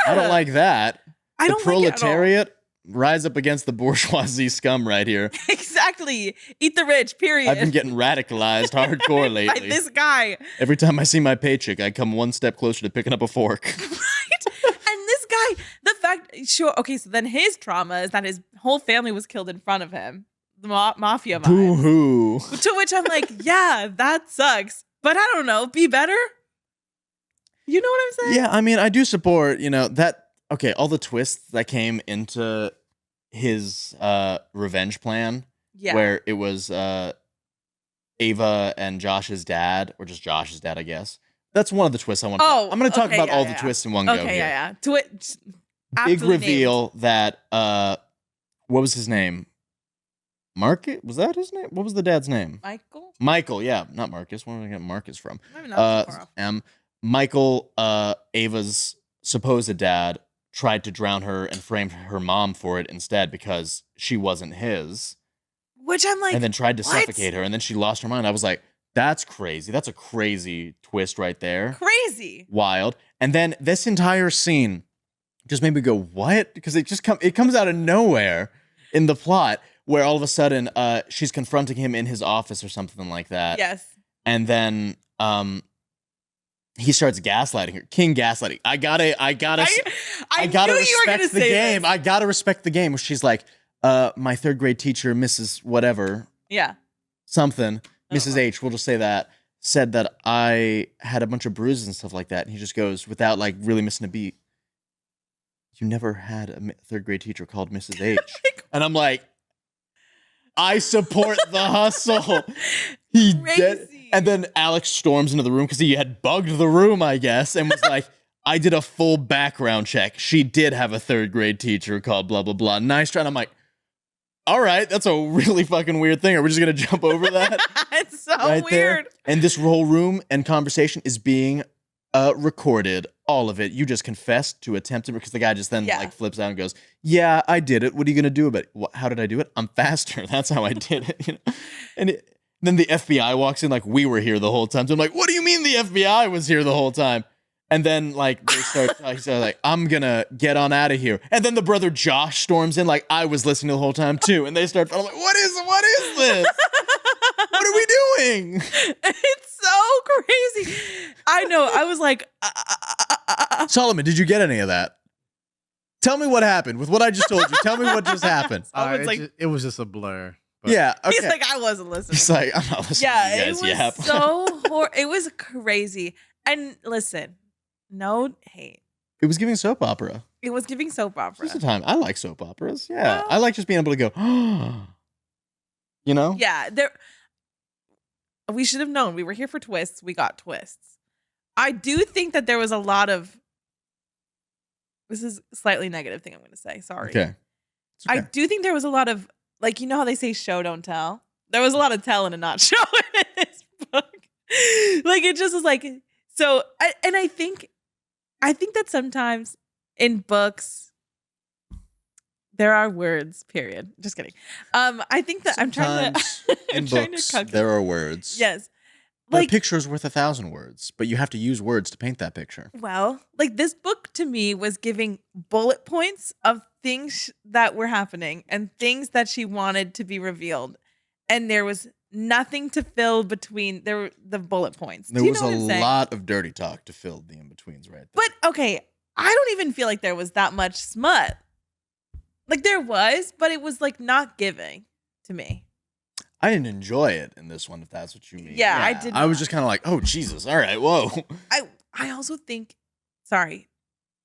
A: I don't like that. The proletariat rise up against the bourgeoisie scum right here.
B: Exactly. Exactly. Eat the rich, period.
A: I've been getting radicalized hardcore
B: By
A: lately.
B: this guy.
A: Every time I see my paycheck, I come one step closer to picking up a fork.
B: Right? And this guy, the fact, sure, okay, so then his trauma is that his whole family was killed in front of him. The mafia vibes.
A: Boo-hoo.
B: To which I'm like, yeah, that sucks. But I don't know, be better? You know what I'm saying?
A: Yeah, I mean, I do support, that, okay, all the twists that came into his revenge plan,
B: Yeah.
A: where it was Ava and Josh's dad, or just Josh's dad, I guess. That's one of the twists I want to I'm going to talk about all the twists in one go here.
B: Okay, yeah. Big
A: Big reveal that, what was his name? Marcus? Was that his name? What was the dad's name?
B: Michael?
A: Michael, yeah, not Marcus. Where did I get Marcus from?
B: Maybe not too far off.
A: Michael, Ava's supposed dad, tried to drown her and framed her mom for it instead because she wasn't his.
B: Which I'm like,
A: and then tried to
B: what?
A: suffocate her, and then she lost her mind. I was like, that's crazy. That's a crazy twist right there.
B: Crazy.
A: Wild. And then this entire scene just made me go, what? Because it comes out of nowhere in the plot where all of a sudden she's confronting him in his office or something like that.
B: Yes.
A: And then he starts gaslighting her. King gaslighting. I gotta respect the game. I gotta respect the game. She's like, my third grade teacher, Mrs. Whatever.
B: Yeah.
A: Something. Mrs. H, we'll just say that, said that I had a bunch of bruises and stuff like that. And he just goes, without like really missing a beat, you never had a third grade teacher called Mrs. H. And I'm like, I support the hustle. He did. And then Alex storms into the room because he had bugged the room, I guess, and was like, I did a full background check. She did have a third grade teacher called blah, blah, blah. Nice try. And I'm like, all right, that's a really fucking weird thing. Are we just going to jump over that?
B: It's so
A: right
B: weird.
A: There? And this whole room and conversation is being recorded. All of it. You just confessed to attempting, because the guy just then like flips out and goes, yeah, I did it. What are you going to do about it? How did I do it? I'm faster. That's how I did it. And then the FBI walks in like, we were here the whole time. So I'm like, what do you mean the FBI was here the whole time? And then like they start like, I'm gonna get on out of here. And then the brother Josh storms in like, I was listening the whole time too. And they start, I'm like, what is this? What are we doing?
B: It's so crazy. I know. I was like,
A: Solomon, did you get any of that? Tell me what happened with what I just told you. Tell me what just happened.
C: It was just a blur.
A: But yeah. Okay.
B: He's like, I wasn't listening.
A: He's like, I'm not listening to you guys.
B: It was so it was crazy. And listen, no hate.
A: It was giving soap opera.
B: It was giving soap opera.
A: Just the time. I like soap operas. Yeah. Well, I like just being able to go, you know?
B: Yeah. We should have known. We were here for twists. We got twists. I do think that there was a lot of, this is a slightly negative thing I'm going to say. Sorry.
A: Okay.
B: I do think there was a lot of, like, you know how they say show, don't tell? There was a lot of telling and not showing in this book. Like, it just was like, so, I think that sometimes in books, there are words, period. Just kidding. I think that
A: sometimes in books, there are words.
B: Yes.
A: Like, a picture is worth 1,000 words, but you have to use words to paint that picture.
B: Well, like this book to me was giving bullet points of things that were happening and things that she wanted to be revealed. And there was nothing to fill between the bullet points.
A: There was a lot of dirty talk to fill the in-betweens right there.
B: But, okay, I don't even feel like there was that much smut. Like, there was, but it was, like, not giving to me.
A: I didn't enjoy it in this one, if that's what you mean.
B: Yeah. I did.
A: I was just kind of like, oh, Jesus. All right, whoa.
B: I also think, sorry.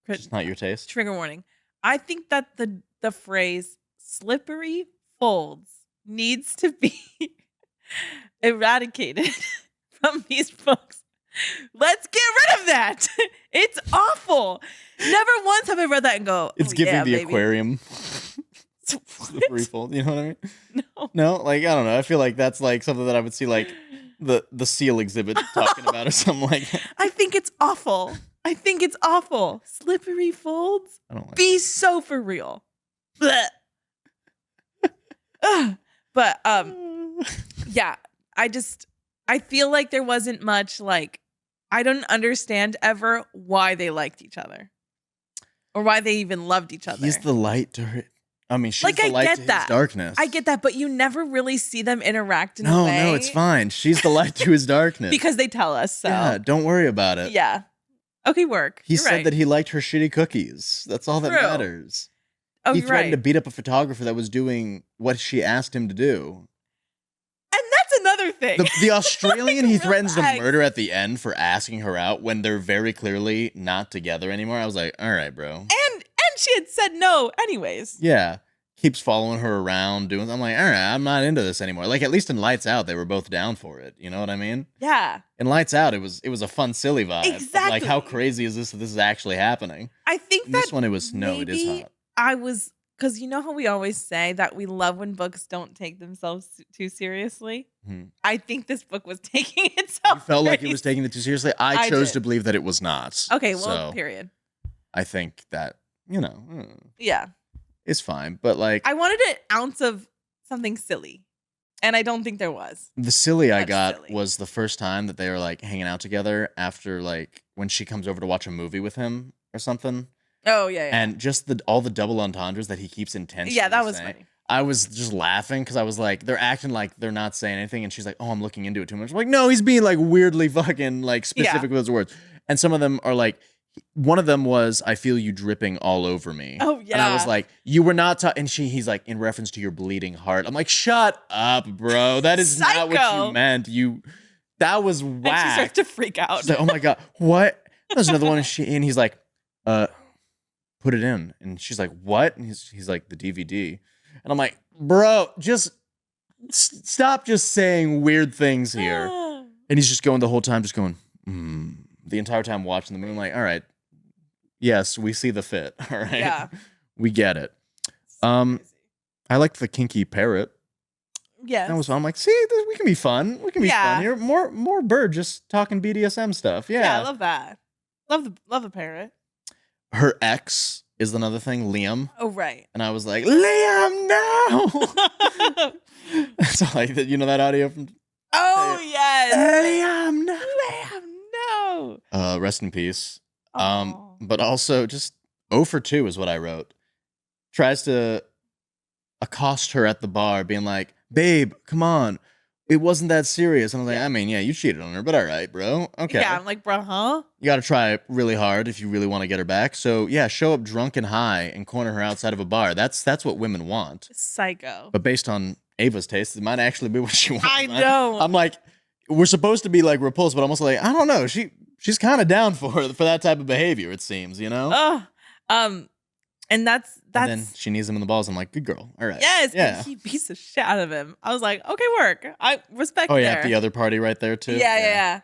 A: It's not your taste?
B: Trigger warning. I think that the phrase slippery folds needs to be eradicated from these books. Let's get rid of that. It's awful. Never once have I read that and go,
A: it's giving the
B: baby.
A: Aquarium. Slippery fold, you know what I mean?
B: No.
A: No? Like, I don't know. I feel like that's like something that I would see like the seal exhibit talking about or something like that.
B: I think it's awful. Slippery folds?
A: I don't like
B: Be so for real. But yeah, I feel like there wasn't much, like, I don't understand ever why they liked each other or why they even loved each other.
A: He's the light to her. I mean, she's
B: Like,
A: the
B: I
A: light
B: get
A: to his
B: that.
A: darkness.
B: I get that, but you never really see them interact in a
A: No,
B: way.
A: no, it's fine. She's the light to his darkness.
B: Because they tell us so.
A: Yeah, don't worry about it.
B: Yeah. Okay, work.
A: He
B: You're
A: said
B: right.
A: that he liked her shitty cookies. That's all that
B: True.
A: matters.
B: Oh,
A: He
B: you're
A: threatened to
B: right.
A: beat up a photographer that was doing what she asked him to do.
B: And that's another thing.
A: The Australian he threatens to
B: relax.
A: murder at the end for asking her out when they're very clearly not together anymore. I was like, all right, bro.
B: And she had said no anyways.
A: Yeah. Keeps following her around, doing. I'm like, all right, I'm not into this anymore. Like, at least in Lights Out, they were both down for it. You know what I mean?
B: Yeah.
A: In Lights Out, it was a fun, silly vibe.
B: Exactly.
A: Like, how crazy is this that this is actually happening?
B: I think
A: In
B: that
A: this one, it was, no, it is
B: maybe
A: hot.
B: I was, because you know how we always say that we love when books don't take themselves too seriously?
A: Mhm.
B: I think this book was taking itself
A: You felt like it
B: very
A: was taking it too seriously? I
B: I
A: chose
B: did.
A: to believe that it was not.
B: Okay, well,
A: So,
B: period.
A: I think that,
B: Yeah.
A: it's fine. But, like,
B: I wanted an ounce of something silly. And I don't think there was.
A: the silly I
B: Much
A: got
B: silly.
A: was the first time that they were, like, hanging out together after, like, when she comes over to watch a movie with him or something.
B: Oh, yeah.
A: And just all the double entendres that he keeps intentionally
B: Yeah, that was
A: saying.
B: funny.
A: I was just laughing because I was like, they're acting like they're not saying anything, and she's like, "Oh, I'm looking into it too much." I'm like, no, he's being like weirdly fucking like specific with his words. And some of them are like, one of them was, "I feel you dripping all over me."
B: Oh,
A: And I was
B: yeah.
A: like, "You were not," and he's like, in reference to your bleeding heart. I'm like, "Shut up, bro. That is not what
B: Psycho.
A: you meant. That was
B: And she
A: whack."
B: starts to freak out.
A: She's like, "Oh my god, what?" There's another one, and he's like, "Put it in," and she's like, "What?" And he's like, "The DVD," and I'm like, "Bro, just stop just saying weird things here." And he's just going the whole time, just going, the entire time watching the movie. I'm like, all right, yes, we see the fit. All right,
B: Yeah.
A: we get it.
B: So crazy.
A: I liked the kinky parrot.
B: Yes.
A: That was fun. I'm like, see, we can be fun. We can be
B: Yeah.
A: fun here. More Bird just talking BDSM stuff.
B: Yeah, I love that. Love the parrot.
A: Her ex is another thing, Liam.
B: Oh, right.
A: And I was like, Liam, no. So like that, you know that audio from
B: Oh, yes.
A: Liam, no.
B: Liam, no.
A: Rest in peace.
B: Aw.
A: But also just 0 for 2 is what I wrote. Tries to accost her at the bar, being like, "Babe, come on. It wasn't that serious." And I was like, I mean, yeah, you cheated on her, but all right, bro. Okay.
B: Yeah, I'm like, bro, huh?
A: You got to try really hard if you really want to get her back. So, yeah, show up drunk and high and corner her outside of a bar. That's what women want.
B: Psycho.
A: But based on Ava's taste, it might actually be what she wants.
B: I know.
A: I'm like, we're supposed to be like repulsed, but I'm also like, I don't know. She's kind of down for that type of behavior, it seems, you know?
B: And that's
A: And then she knees him in the balls. I'm like, good girl. All right.
B: yes,
A: Yeah.
B: and he beats the shit out of him. I was like, okay, work. I respect.
A: Oh, yeah.
B: there.
A: At the other party right there, too.
B: Yeah.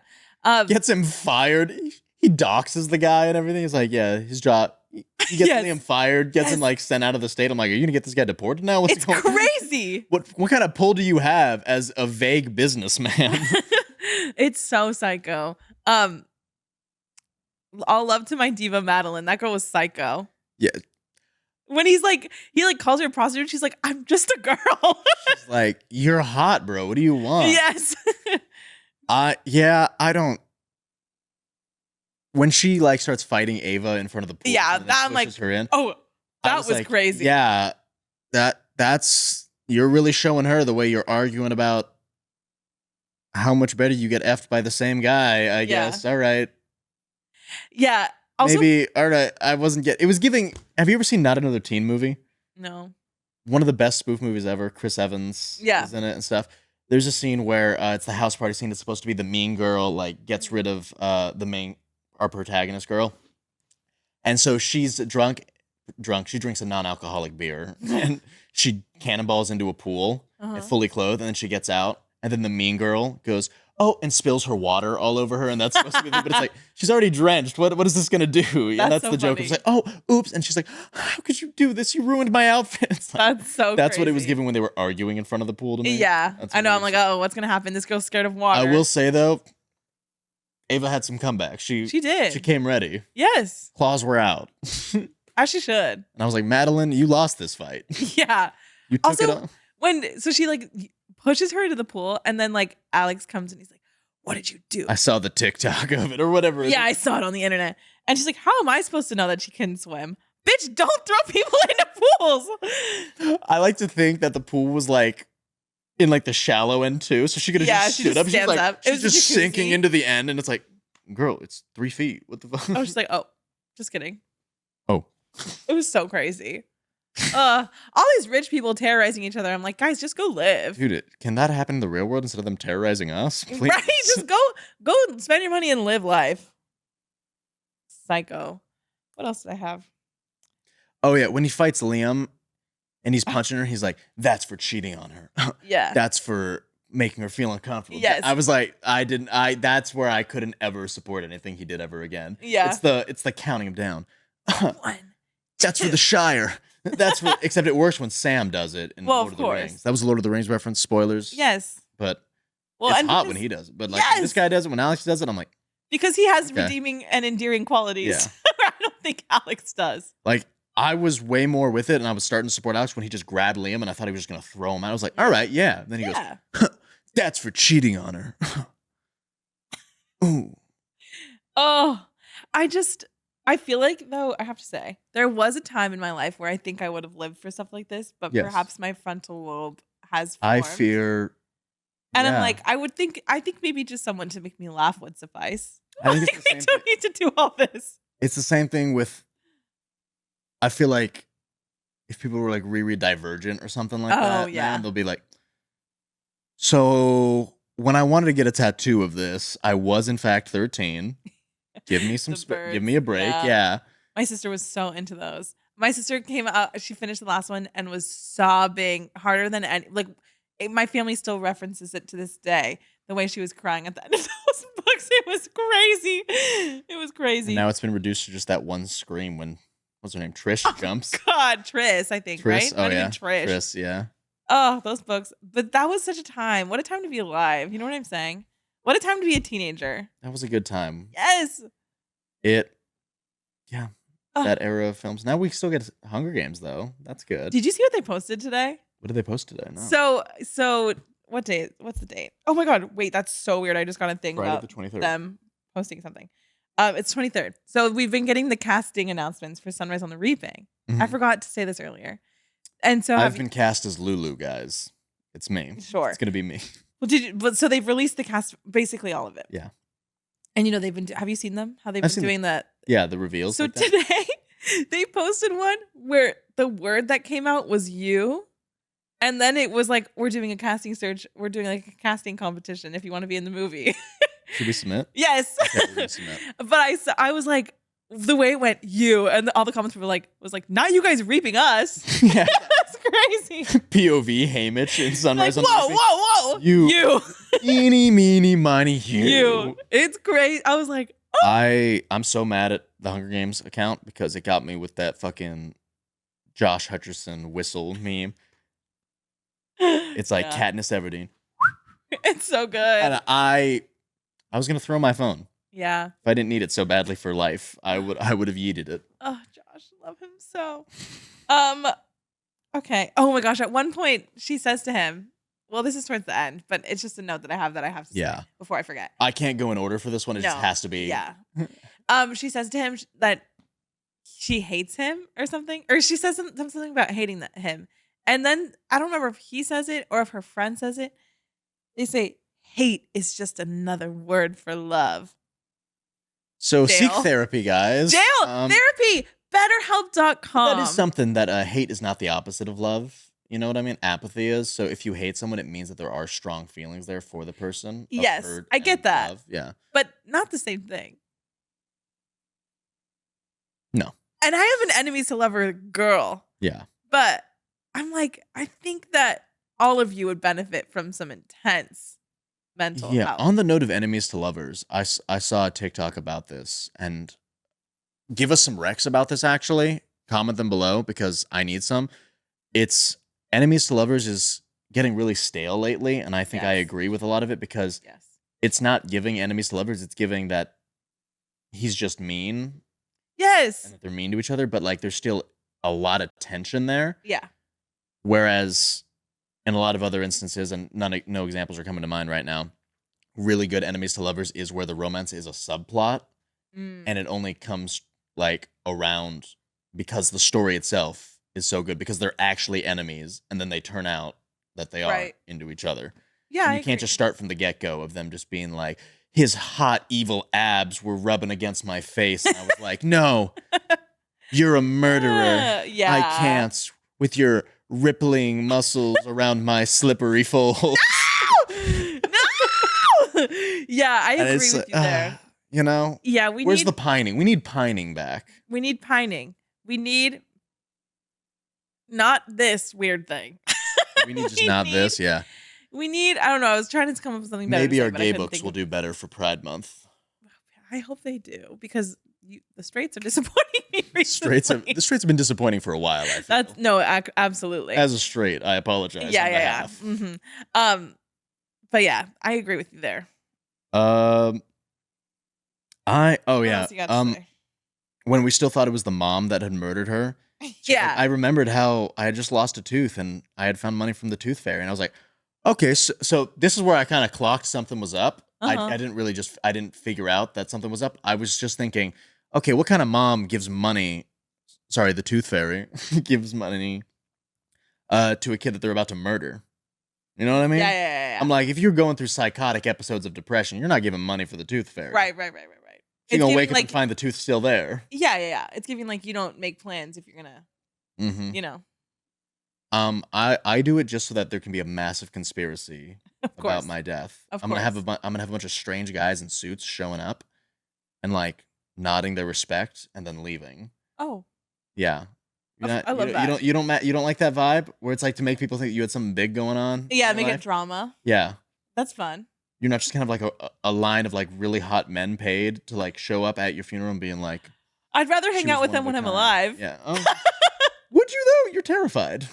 A: Gets him fired. He doxes the guy and everything. He's like, yeah, his job. He gets
B: Yes.
A: him fired, gets him
B: Yes.
A: like sent out of the state. I'm like, are you going to get this guy deported now? What's
B: It's
A: going
B: crazy.
A: What kind of pull do you have as a vague businessman?
B: It's so psycho. All love to my diva Madeline. That girl was psycho.
A: Yeah.
B: When he calls her a prostitute, she's like, I'm just a girl.
A: She's like, you're hot, bro. What do you want?
B: Yes.
A: I don't. When she like starts fighting Ava in front of the pool,
B: Yeah,
A: and then
B: that I'm like,
A: pushes her in.
B: Oh,
A: I
B: that was
A: like,
B: crazy.
A: Yeah, that's you're really showing her the way you're arguing about how much better you get effed by the same guy. I guess. All right.
B: Yeah. Also,
A: Maybe. All right. I wasn't It was giving. Have you ever seen Not Another Teen Movie?
B: no.
A: One of the best spoof movies ever. Chris Evans is in it and stuff. There's a scene where it's the house party scene. It's supposed to be the mean girl, like gets rid of our protagonist girl. And so she's drunk. She drinks a non-alcoholic beer and she cannonballs into a pool fully clothed. And then she gets out. And then the mean girl goes, oh, and spills her water all over her. And that's supposed to be but it's like, she's already drenched. What is this going to do? And that's
B: so
A: the joke.
B: funny.
A: It's like, oh, oops. And she's like, how could you do this? You ruined my outfit. It's like,
B: That's so
A: that's what it was
B: crazy.
A: giving when they were arguing in front of the pool to me.
B: Yeah.
A: That's
B: I
A: what
B: know.
A: it
B: I'm
A: was.
B: like, oh, what's going to happen? This girl's scared of water.
A: I will say, though, Ava had some comeback. She
B: did.
A: She came ready.
B: Yes.
A: Claws were out.
B: As she should.
A: And I was like, Madeline, you lost this fight.
B: Yeah.
A: You took
B: Also,
A: it on.
B: So she like pushes her into the pool and then like Alex comes and he's like, what did you do?
A: I saw the TikTok of it or whatever.
B: Yeah, I saw it on the internet. And she's like, how am I supposed to know that she couldn't swim? Bitch, don't throw people into pools.
A: I like to think that the pool was like in like the shallow end too, so she could have just
B: she
A: stood
B: just
A: up. She's
B: stands
A: like,
B: up. It
A: she's
B: was a
A: just
B: jacuzzi.
A: sinking into the end, and it's like, girl, it's 3 feet. What the fuck?
B: I was just like, oh, just kidding.
A: Oh.
B: It was so crazy. All these rich people terrorizing each other. I'm like, guys, just go live.
A: Dude, can that happen in the real world instead of them terrorizing us? Please.
B: Right? Just go spend your money and live life. Psycho. What else did I have?
A: Oh yeah, when he fights Liam and he's punching her, he's like, "That's for cheating on her.
B: Yeah.
A: That's for making her feel uncomfortable."
B: Yes.
A: I was like, that's where I couldn't ever support anything he did ever again.
B: Yeah.
A: It's the counting him down.
B: 1.
A: That's for the Shire. That's for except it works when Sam does it in
B: Well,
A: Lord
B: of
A: of the
B: course.
A: Rings. That was a Lord of the Rings reference, spoilers.
B: Yes.
A: But
B: Well,
A: it's
B: and
A: hot
B: because-
A: when he does it. But like when this guy does it, when Alex does it, I'm like,
B: because he has
A: Okay.
B: redeeming and endearing qualities.
A: Yeah.
B: I don't think Alex does.
A: like I was way more with it, and I was starting to support Alex when he just grabbed Liam, and I thought he was just gonna throw him out. I was like, all right, yeah. And then he
B: Yeah.
A: goes, "That's for cheating on her." Ooh.
B: Oh, I feel like, though, I have to say, there was a time in my life where I think I would have lived for stuff like this, but
A: Yes.
B: perhaps my frontal lobe has
A: I
B: formed.
A: fear.
B: And I'm
A: yeah.
B: like, I think maybe just someone to make me laugh would suffice.
A: I think it's
B: Like,
A: the
B: we
A: same
B: don't need to do all this.
A: It's the same thing with. I feel like if people were like reread Divergent or something like that,
B: yeah.
A: man, they'll be like, "So when I wanted to get a tattoo of this, I was in fact 13. Give me some,
B: The
A: give me a
B: birds,
A: break."
B: yeah.
A: Yeah.
B: My sister was so into those. My sister came out, she finished the last one and was sobbing harder than any. Like, my family still references it to this day. The way she was crying at the end of those books, it was crazy. It was crazy.
A: And now it's been reduced to just that one scream when what's her name, Trish jumps.
B: God, Triss, I think,
A: Triss,
B: right?
A: oh
B: Not
A: yeah,
B: even Trish.
A: Triss, yeah.
B: Oh, those books. But that was such a time. What a time to be alive. You know what I'm saying? What a time to be a teenager.
A: That was a good time.
B: Yes.
A: Yeah,
B: Ugh.
A: that era of films. Now we still get Hunger Games though. That's good.
B: Did you see what they posted today?
A: What did they post today? No.
B: So what day? What's the date? Oh my God. Wait, that's so weird. I just got a thing
A: Friday
B: about
A: the 23rd.
B: them posting something. It's 23rd. So we've been getting the casting announcements for Sunrise on the Reaping. I
A: Mhm.
B: forgot to say this earlier. And so
A: I've been cast as Lulu, guys. It's me.
B: Sure.
A: It's gonna be me.
B: well, but so they've released the cast, basically all of it.
A: Yeah.
B: And they've been, have you seen them? How they've
A: I've
B: been
A: seen
B: doing that?
A: Yeah, the reveals.
B: So
A: like that.
B: today they posted one where the word that came out was you. And then it was like, we're doing a casting search. We're doing like a casting competition if you want to be in the movie.
A: Should we submit?
B: Yes.
A: Okay, we're gonna submit.
B: But I was like, the way it went, you, and all the comments were like, not you guys reaping us.
A: Yeah.
B: That's crazy.
A: POV Hamish in
B: Like,
A: Sunrise on the
B: whoa,
A: Reaping.
B: whoa, whoa.
A: You. Eeny, meeny, miny,
B: You. It's great. I was like,
A: I'm so mad at the Hunger Games account because it got me with that fucking Josh Hutcherson whistle meme. It's like
B: Yeah.
A: Katniss Everdeen.
B: It's so good.
A: And I was gonna throw my phone.
B: Yeah.
A: If I didn't need it so badly for life, I would have yeeted it.
B: Oh, Josh, love him so. Okay. Oh my gosh. At one point, she says to him, well, this is towards the end, but it's just a note that I have to
A: Yeah.
B: say before I forget.
A: I can't go in order for this one. It just
B: No.
A: has to be.
B: Yeah. She says to him that she hates him or something, or she says something about hating him. And then I don't remember if he says it or if her friend says it. They say, hate is just another word for love.
A: So
B: Jail.
A: seek therapy, guys.
B: Jail,
A: Um,
B: therapy, betterhelp.com.
A: That is something that hate is not the opposite of love. You know what I mean? Apathy is. So if you hate someone, it means that there are strong feelings there for the person. of
B: Yes,
A: hurt
B: I get
A: and
B: that.
A: love. Yeah.
B: But not the same thing.
A: No.
B: And I have an enemies to lover girl,
A: Yeah.
B: but I'm like, I think that all of you would benefit from some intense mental
A: Yeah.
B: health.
A: On the note of enemies to lovers, I saw a TikTok about this, and give us some recs about this actually. Comment them below because I need some. It's enemies to lovers is getting really stale lately, and I think I
B: Yes.
A: agree with a lot of it because
B: Yes.
A: it's not giving enemies to lovers, it's giving that he's just mean
B: Yes.
A: and that they're mean to each other, but like there's still a lot of tension there.
B: Yeah.
A: Whereas in a lot of other instances, and no examples are coming to mind right now, really good enemies to lovers is where the romance is a subplot
B: Mm.
A: and it only comes like around because the story itself is so good, because they're actually enemies, and then they turn out that they are
B: Right.
A: into each other.
B: Yeah,
A: And
B: I
A: you can't
B: agree.
A: just start from the get-go of them just being like, his hot, evil abs were rubbing against my face. And I was like, no, you're a murderer.
B: Yeah.
A: I can't with your rippling muscles around my slippery folds.
B: No! Yeah, I
A: And
B: agree
A: it's,
B: with you there.
A: You know?
B: Yeah,
A: Where's the pining? We need pining back.
B: we need pining. We need not this weird thing.
A: We need just not this, yeah.
B: We need, I don't know, I was trying to come up with something better.
A: Maybe
B: to say,
A: our
B: but I
A: gay
B: couldn't
A: books
B: think
A: will
B: of-
A: do better for Pride Month.
B: I hope they do, because the straights are disappointing me recently.
A: The straights have been disappointing for a while, I feel.
B: That's no, absolutely.
A: As a straight, I apologize on behalf.
B: Mm-hmm. But yeah, I agree with you there.
A: What
B: What else you got to say?
A: when we still thought it was the mom that had murdered her,
B: Yeah.
A: I remembered how I had just lost a tooth and I had found money from the tooth fairy, and I was like, okay, so this is where I kind of clocked something was up.
B: Uh-huh.
A: I didn't figure out that something was up. I was just thinking, okay, what kind of mom gives money? Sorry, the tooth fairy gives money to a kid that they're about to murder. You know what I mean?
B: Yeah.
A: I'm like, if you're going through psychotic episodes of depression, you're not giving money for the tooth fairy.
B: Right.
A: You're
B: It's
A: gonna
B: giving,
A: wake up
B: like,
A: and find the tooth still there.
B: Yeah. It's giving like you don't make plans if you're gonna,
A: Mm-hmm.
B: you know.
A: I do it just so that there can be a massive conspiracy
B: Of course.
A: about my death.
B: Of
A: I'm gonna have
B: course.
A: I'm gonna have a bunch of strange guys in suits showing up, and like nodding their respect and then leaving.
B: Oh,
A: Yeah.
B: I love that.
A: You don't like that vibe where it's like to make people think you had something big going on.
B: yeah.
A: in your
B: Make it
A: life?
B: drama.
A: Yeah.
B: That's fun.
A: You're not just kind of like a line of like really hot men paid to like show up at your funeral and being like,
B: I'd rather
A: "She
B: hang
A: was
B: out with
A: one
B: them
A: of
B: when
A: a
B: I'm
A: kind."
B: alive.
A: Yeah. Would you though? You're terrified.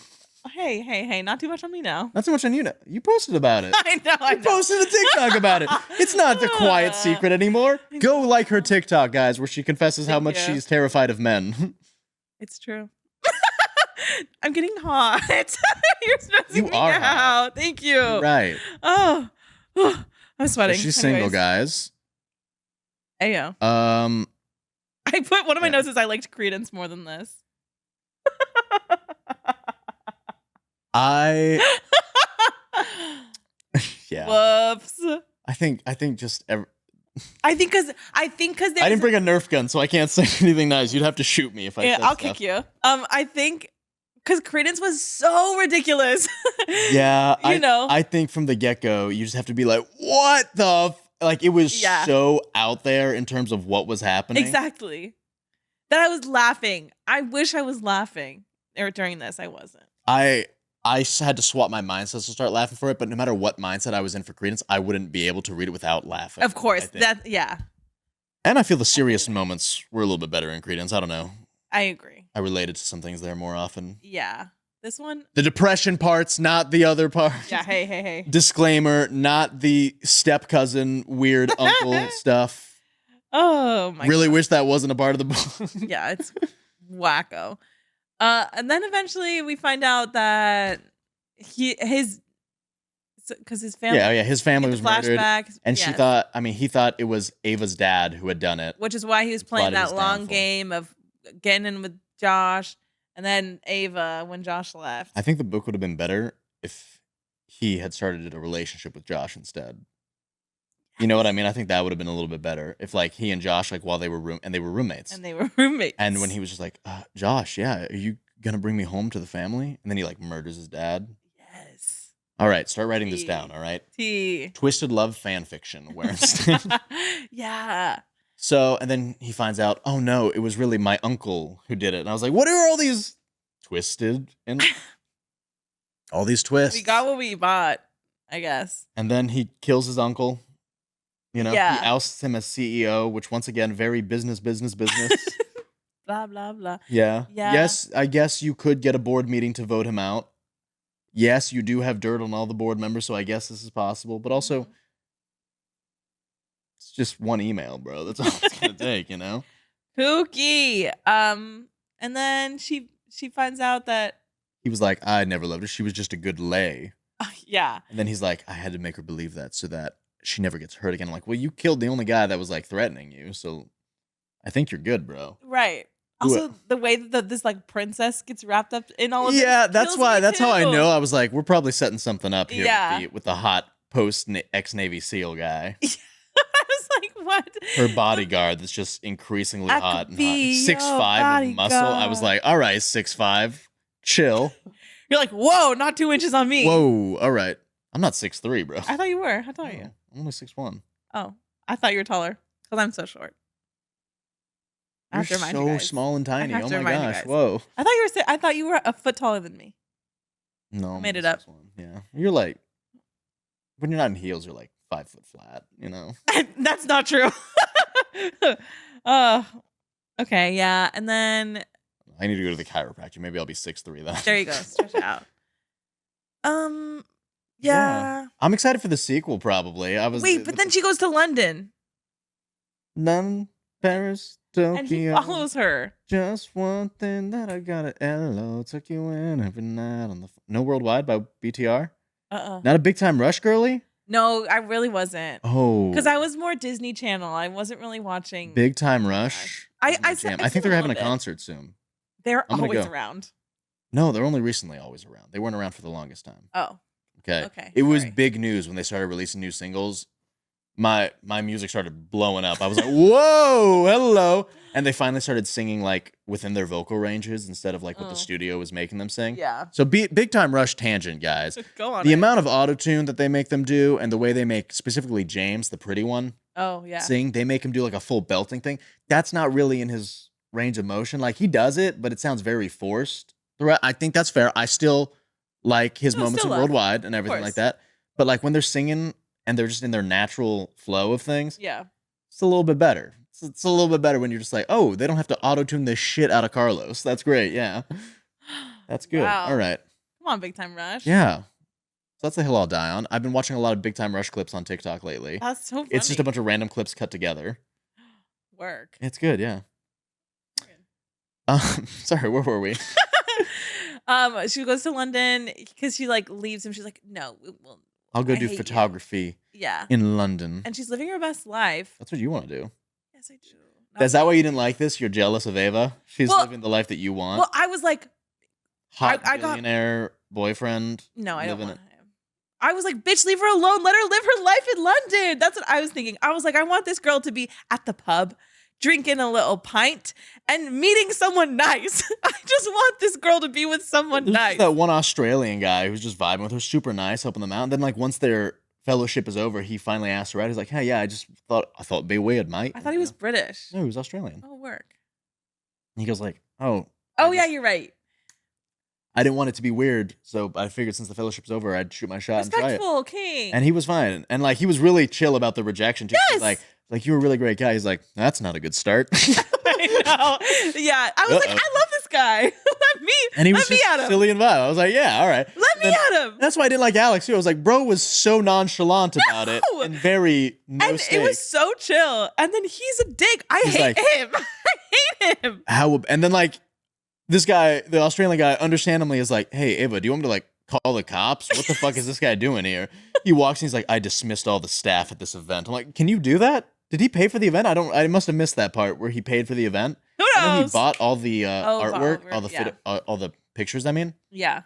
B: Hey, not too much on me now.
A: Not so much on you. You posted about it.
B: I know.
A: You posted a TikTok about it. It's not the quiet secret anymore. Go like her TikTok, guys, where she confesses how
B: Thank
A: much
B: you.
A: she's terrified of men.
B: It's true. I'm getting hot. You're stressing
A: You
B: me
A: are hot.
B: out. Thank you.
A: Right.
B: Oh, I'm
A: So
B: sweating.
A: she's single,
B: Anyways.
A: guys.
B: Ayo.
A: Um,
B: I put one of my
A: Yeah.
B: notes is I liked Credence more than this.
A: yeah.
B: Whoops.
A: I think just
B: I think because
A: I didn't bring a Nerf gun, so I can't say anything nice. You'd have to shoot me if I.
B: Yeah,
A: said
B: I'll
A: stuff.
B: kick you. I think because Credence was so ridiculous.
A: Yeah,
B: you know.
A: I think from the get go, you just have to be like, what the like? It was
B: Yeah.
A: so out there in terms of what was happening.
B: Exactly. That I was laughing. I wish I was laughing. Or during this, I wasn't.
A: I had to swap my mindsets to start laughing for it, but no matter what mindset I was in for Credence, I wouldn't be able to read it without laughing.
B: Of course.
A: I think.
B: Yeah.
A: And I feel the serious moments were a little bit better in Credence. I don't know.
B: I agree.
A: I related to some things there more often.
B: Yeah. This one.
A: The depression parts, not the other part.
B: Yeah. Hey.
A: Disclaimer, not the step cousin, weird uncle stuff.
B: Oh my
A: Really
B: God.
A: wish that wasn't a part of the book.
B: Yeah, it's wacko. And then eventually we find out that his family.
A: Yeah, his family
B: the
A: was murdered.
B: flashbacks,
A: And she
B: yes.
A: thought, he thought it was Ava's dad who had done it.
B: Which is why he was playing
A: plotted his
B: that long
A: downfall.
B: game of getting in with Josh, and then Ava when Josh left.
A: I think the book would have been better if he had started a relationship with Josh instead. You know what I mean? I think that would have been a little bit better if, like, he and Josh, like, while they were roommates,
B: And they were roommates.
A: and when he was just like, Josh, yeah, are you gonna bring me home to the family? And then he like murders his dad.
B: Yes.
A: All right, start writing this
B: Tea.
A: down. All right,
B: T.
A: twisted love fan fiction. Where instead,
B: Yeah.
A: so and then he finds out, oh no, it was really my uncle who did it. And I was like, what are all these twisted and all these twists?
B: We got what we bought, I guess.
A: And then he kills his uncle. You know,
B: Yeah.
A: he ousts him as CEO, which once again, very business.
B: Blah, blah, blah.
A: Yeah.
B: Yeah.
A: Yes, I guess you could get a board meeting to vote him out. Yes, you do have dirt on all the board members, so I guess this is possible. But also, it's just one email, bro. That's all it's gonna take, you know?
B: Kooky. And then she finds out that
A: He was like, I never loved her. She was just a good lay.
B: yeah.
A: And then he's like, I had to make her believe that so that she never gets hurt again. I'm like, well, you killed the only guy that was like threatening you, so I think you're good, bro.
B: Right. Also, the way that this like princess gets wrapped up in all of this.
A: Yeah, that's
B: kills
A: why.
B: me
A: That's how I
B: too.
A: know. I was like, we're probably setting something up here
B: Yeah.
A: with the hot post ex Navy SEAL guy.
B: I was like, what?
A: Her bodyguard that's just increasingly
B: I
A: hot
B: could
A: and hot.
B: be
A: 6'5" of muscle. I was like, all right, 6'5", chill.
B: You're like, whoa, not 2 inches on me.
A: Whoa, all right. I'm not 6'3", bro.
B: I thought you were. How tall are you?
A: No, I'm only 6'1".
B: Oh, I thought you were taller because I'm so short. I
A: You're
B: have to remind
A: so
B: you guys.
A: small and tiny.
B: have
A: Oh
B: to
A: my
B: remind you
A: gosh,
B: guys.
A: whoa.
B: I thought you were a foot taller than me.
A: No, I'm
B: made
A: only
B: it up.
A: 6'1". Yeah, you're like, when you're not in heels, you're like 5 foot flat. You know.
B: That's not true. Okay, yeah, and then
A: I need to go to the chiropractor. Maybe I'll be 6'3" then.
B: there you go, stretch it out. Yeah.
A: I'm excited for the sequel. Probably.
B: Wait, but then she goes to London
A: None, Paris,
B: and he
A: Tokyo.
B: follows her.
A: Just one thing that I got at LO. Took you in every night on the No Worldwide by BTR. Not a Big Time Rush girly.
B: No, I really wasn't.
A: Oh,
B: Because I was more Disney Channel. I wasn't really watching.
A: Big Time Rush.
B: I
A: was my
B: said-
A: jam.
B: I've
A: I think
B: seen
A: they're
B: a
A: having a
B: little bit.
A: concert soon.
B: They're
A: I'm gonna
B: always
A: go.
B: around.
A: No, they're only recently always around. They weren't around for the longest time.
B: Oh,
A: Okay.
B: okay.
A: It was
B: sorry.
A: big news when they started releasing new singles. My music started blowing up. I was like, whoa, hello. And they finally started singing like within their vocal ranges instead of like what the studio was making them sing.
B: Yeah.
A: So Big Time Rush tangent, guys.
B: Go on.
A: The amount of autotune that they make them do and the way they make specifically James, the pretty one,
B: Oh yeah.
A: sing, they make him do like a full belting thing. That's not really in his range of motion. Like he does it, but it sounds very forced. I think that's fair. I still like his
B: No,
A: moments
B: still
A: in
B: love.
A: Worldwide and everything
B: course.
A: like that. But like when they're singing and they're just in their natural flow of things,
B: Yeah.
A: it's a little bit better. It's a little bit better when you're just like, oh, they don't have to auto-tune the shit out of Carlos. That's great. Yeah. That's good.
B: Wow.
A: All right.
B: Come on, Big Time Rush.
A: Yeah. So that's the hill I'll die on. I've been watching a lot of Big Time Rush clips on TikTok lately.
B: That's so funny.
A: It's just a bunch of random clips cut together.
B: work.
A: It's good, yeah. Sorry, where were we?
B: She goes to London because she like leaves him. She's like, no, well,
A: I'll go
B: I
A: do
B: hate you.
A: photography
B: Yeah.
A: in London.
B: And she's living her best life.
A: That's what you want to do.
B: Yes, I do.
A: Is that why you didn't like this? You're jealous of Ava? She's
B: Well-
A: living the life that you want.
B: Well, I was like,
A: Hot
B: I got-
A: billionaire boyfriend.
B: no, I don't
A: living
B: want him. I was like, bitch, leave her alone. Let her live her life in London. That's what I was thinking. I was like, I want this girl to be at the pub, drinking a little pint and meeting someone nice. I just want this girl to be with someone
A: There's
B: nice.
A: just that one Australian guy who's just vibing with her, super nice, helping them out. And then like once their fellowship is over, he finally asks her out. He's like, hey, yeah, I thought it'd be weird, mate.
B: I thought he was British.
A: No, he was Australian.
B: Oh, work.
A: And he goes like, oh.
B: Oh,
A: I
B: yeah,
A: just-
B: you're right.
A: I didn't want it to be weird, so I figured since the fellowship's over, I'd shoot my shot and try it.
B: Respectful king.
A: And he was fine. And like he was really chill about the rejection too. He's
B: Yes!
A: like you're a really great guy. He's like, that's not a good start.
B: I know. Yeah. I was like,
A: Uh-oh.
B: I love this guy. Let me.
A: And he was
B: let me
A: just
B: at him.
A: silly and vibe. I was like, yeah, all right.
B: Let me
A: Then-
B: at him.
A: That's why I didn't like Alex too. I was like, bro was so nonchalant about it
B: No!
A: and very no
B: And
A: stakes.
B: it was so chill. And then he's a dick. I
A: He's
B: hate
A: like-
B: him. I hate him.
A: And then like this guy, the Australian guy, understandably is like, hey Ava, do you want me to like call the cops? What the fuck is this guy doing here? He walks and he's like, I dismissed all the staff at this event. I'm like, can you do that? Did he pay for the event? I must have missed that part where he paid for the event.
B: Who
A: And then he
B: knows?
A: bought all the artwork,
B: artwork,
A: all the all the pictures. I mean,
B: Yeah.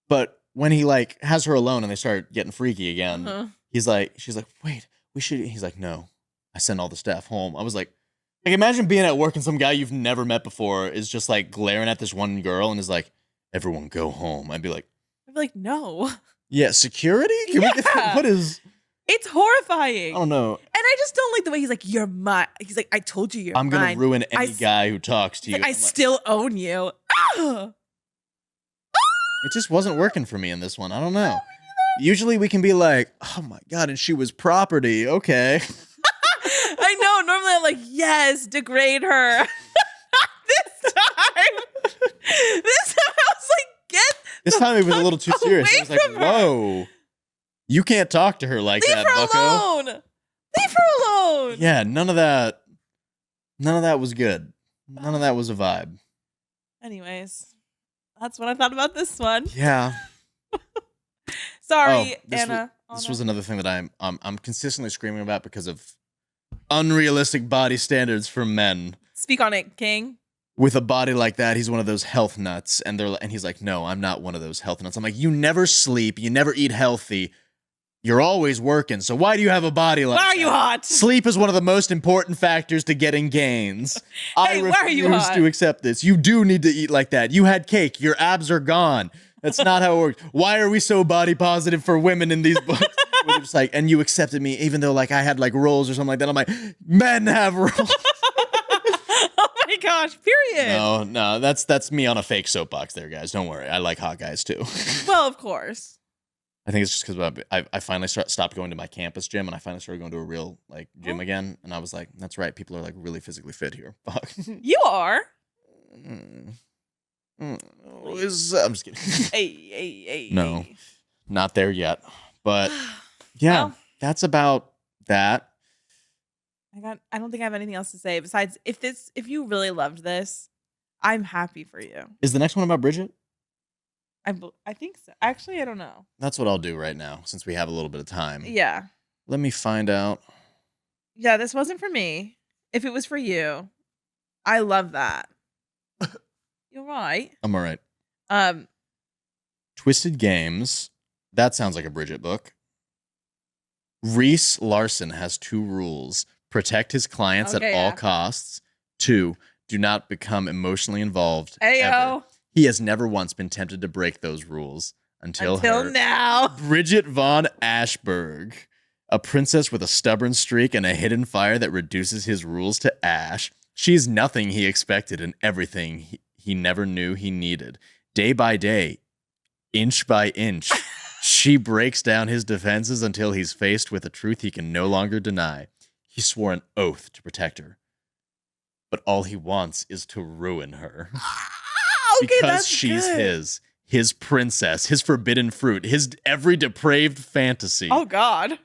A: but when he like has her alone and they start getting freaky again,
B: Uh-huh.
A: she's like, wait, we should. He's like, no, I send all the staff home. I was like, imagine being at work and some guy you've never met before is just like glaring at this one girl and is like, everyone go home. I'd be like,
B: No.
A: yeah, security? Can we get,
B: Yeah.
A: what is,
B: It's
A: I
B: horrifying.
A: don't know.
B: And I just don't like the way he's like, you're mine. He's like, I told you you're
A: I'm going
B: mine.
A: to ruin any
B: I s-
A: guy who talks to
B: He's
A: you.
B: like, I
A: I'm like,
B: still own you. Ah!
A: it just wasn't working for me in this one. I don't know. Usually we can be like, oh my God, and she was property. Okay.
B: I know. Normally I'm like, yes, degrade her. This time I was like, get
A: This time it was a little too
B: fuck
A: serious. I
B: away
A: was like,
B: from her.
A: whoa. You can't talk to her like
B: leave
A: that,
B: her
A: bucko.
B: alone. Leave her alone.
A: Yeah, none of that was good. None of that was a vibe.
B: Anyways, that's what I thought about this one.
A: Yeah.
B: Sorry,
A: this
B: Anna.
A: This was another thing that I'm consistently screaming about because of unrealistic body standards for men.
B: Speak on it, King.
A: with a body like that, he's one of those health nuts. And he's like, no, I'm not one of those health nuts. I'm like, you never sleep. You never eat healthy. You're always working. So why do you have a body like that?
B: Why are you hot?
A: Sleep is one of the most important factors to getting gains.
B: Hey,
A: I
B: why are you
A: refuse
B: hot?
A: to accept this. You do need to eat like that. You had cake. Your abs are gone. That's not how it works. Why are we so body positive for women in these books? It's like, and you accepted me even though like I had like rolls or something like that. I'm like, men have rolls.
B: Oh my gosh, period.
A: No, that's me on a fake soapbox there, guys. Don't worry. I like hot guys too.
B: Well, of course.
A: I think it's just because I finally stopped going to my campus gym and I finally started going to a real like gym again. And I was like, that's right. People are like really physically fit here. Fuck.
B: You are.
A: I'm just kidding.
B: Hey.
A: No, not there yet. But yeah,
B: Well,
A: that's about that.
B: I don't think I have anything else to say besides if you really loved this, I'm happy for you.
A: Is the next one about Bridget?
B: I think so. Actually, I don't know.
A: That's what I'll do right now since we have a little bit of time.
B: Yeah.
A: Let me find out.
B: Yeah, this wasn't for me. If it was for you, I love that. You're right.
A: I'm all right. Twisted Games. That sounds like a Bridget book. Reese Larson has 2 rules. Protect his clients at all costs. 2, do not become emotionally involved ever. He has never once been tempted to break those rules until
B: now.
A: Bridget von Ashburg, a princess with a stubborn streak and a hidden fire that reduces his rules to ash. She's nothing he expected and everything he never knew he needed. Day by day, inch by inch, she breaks down his defenses until he's faced with a truth he can no longer deny. He swore an oath to protect her, but all he wants is to ruin her.
B: Okay,
A: because she's his princess, his forbidden fruit, his every depraved fantasy.
B: Oh, God.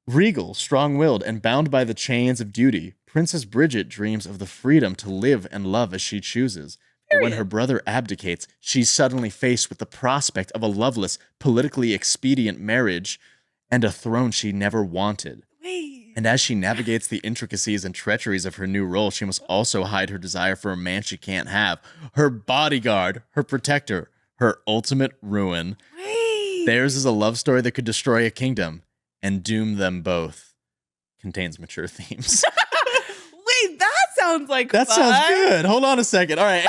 A: Regal, strong-willed, and bound by the chains of duty, Princess Bridget dreams of the freedom to live and love as she chooses. But when her brother abdicates, she's suddenly faced with the prospect of a loveless, politically expedient marriage and a throne she never wanted.
B: Wait.
A: And as she navigates the intricacies and treacheries of her new role, she must also hide her desire for a man she can't have. Her bodyguard, her protector, her ultimate ruin.
B: Wait.
A: Theirs is a love story that could destroy a kingdom and doom them both. Contains mature themes.
B: Wait, that sounds like
A: That
B: fun.
A: sounds good. Hold on a second. All right,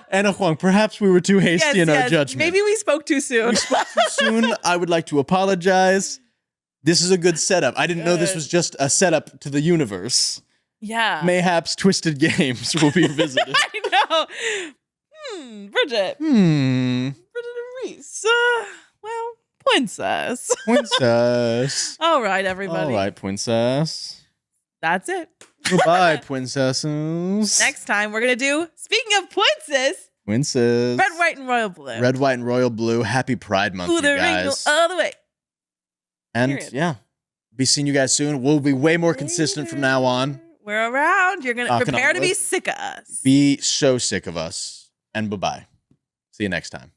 A: Ana Huang, perhaps we were too hasty in our judgment.
B: Maybe we spoke too soon.
A: We spoke too soon. I would like to apologize. This is a good setup. I didn't know this was just a setup to the universe.
B: Yeah.
A: Mayhaps Twisted Games will be revisited.
B: I know. Bridget. Bridget and Reese. Well, princess.
A: Princess.
B: All right, everybody.
A: All right, princess.
B: That's it.
A: Goodbye, princesses.
B: Next time, we're going to do, speaking of princess,
A: Princess.
B: Red, White, and Royal Blue.
A: Red, White, and Royal Blue. Happy Pride Month,
B: Ooh,
A: you
B: the ring
A: guys.
B: go all the way.
A: And
B: Period.
A: yeah, be seeing you guys soon. We'll be way more consistent from now on.
B: We're around. You're going to
A: Knocking
B: prepare
A: on
B: to be
A: wood.
B: sick of us.
A: Be so sick of us. And bye-bye. See you next time.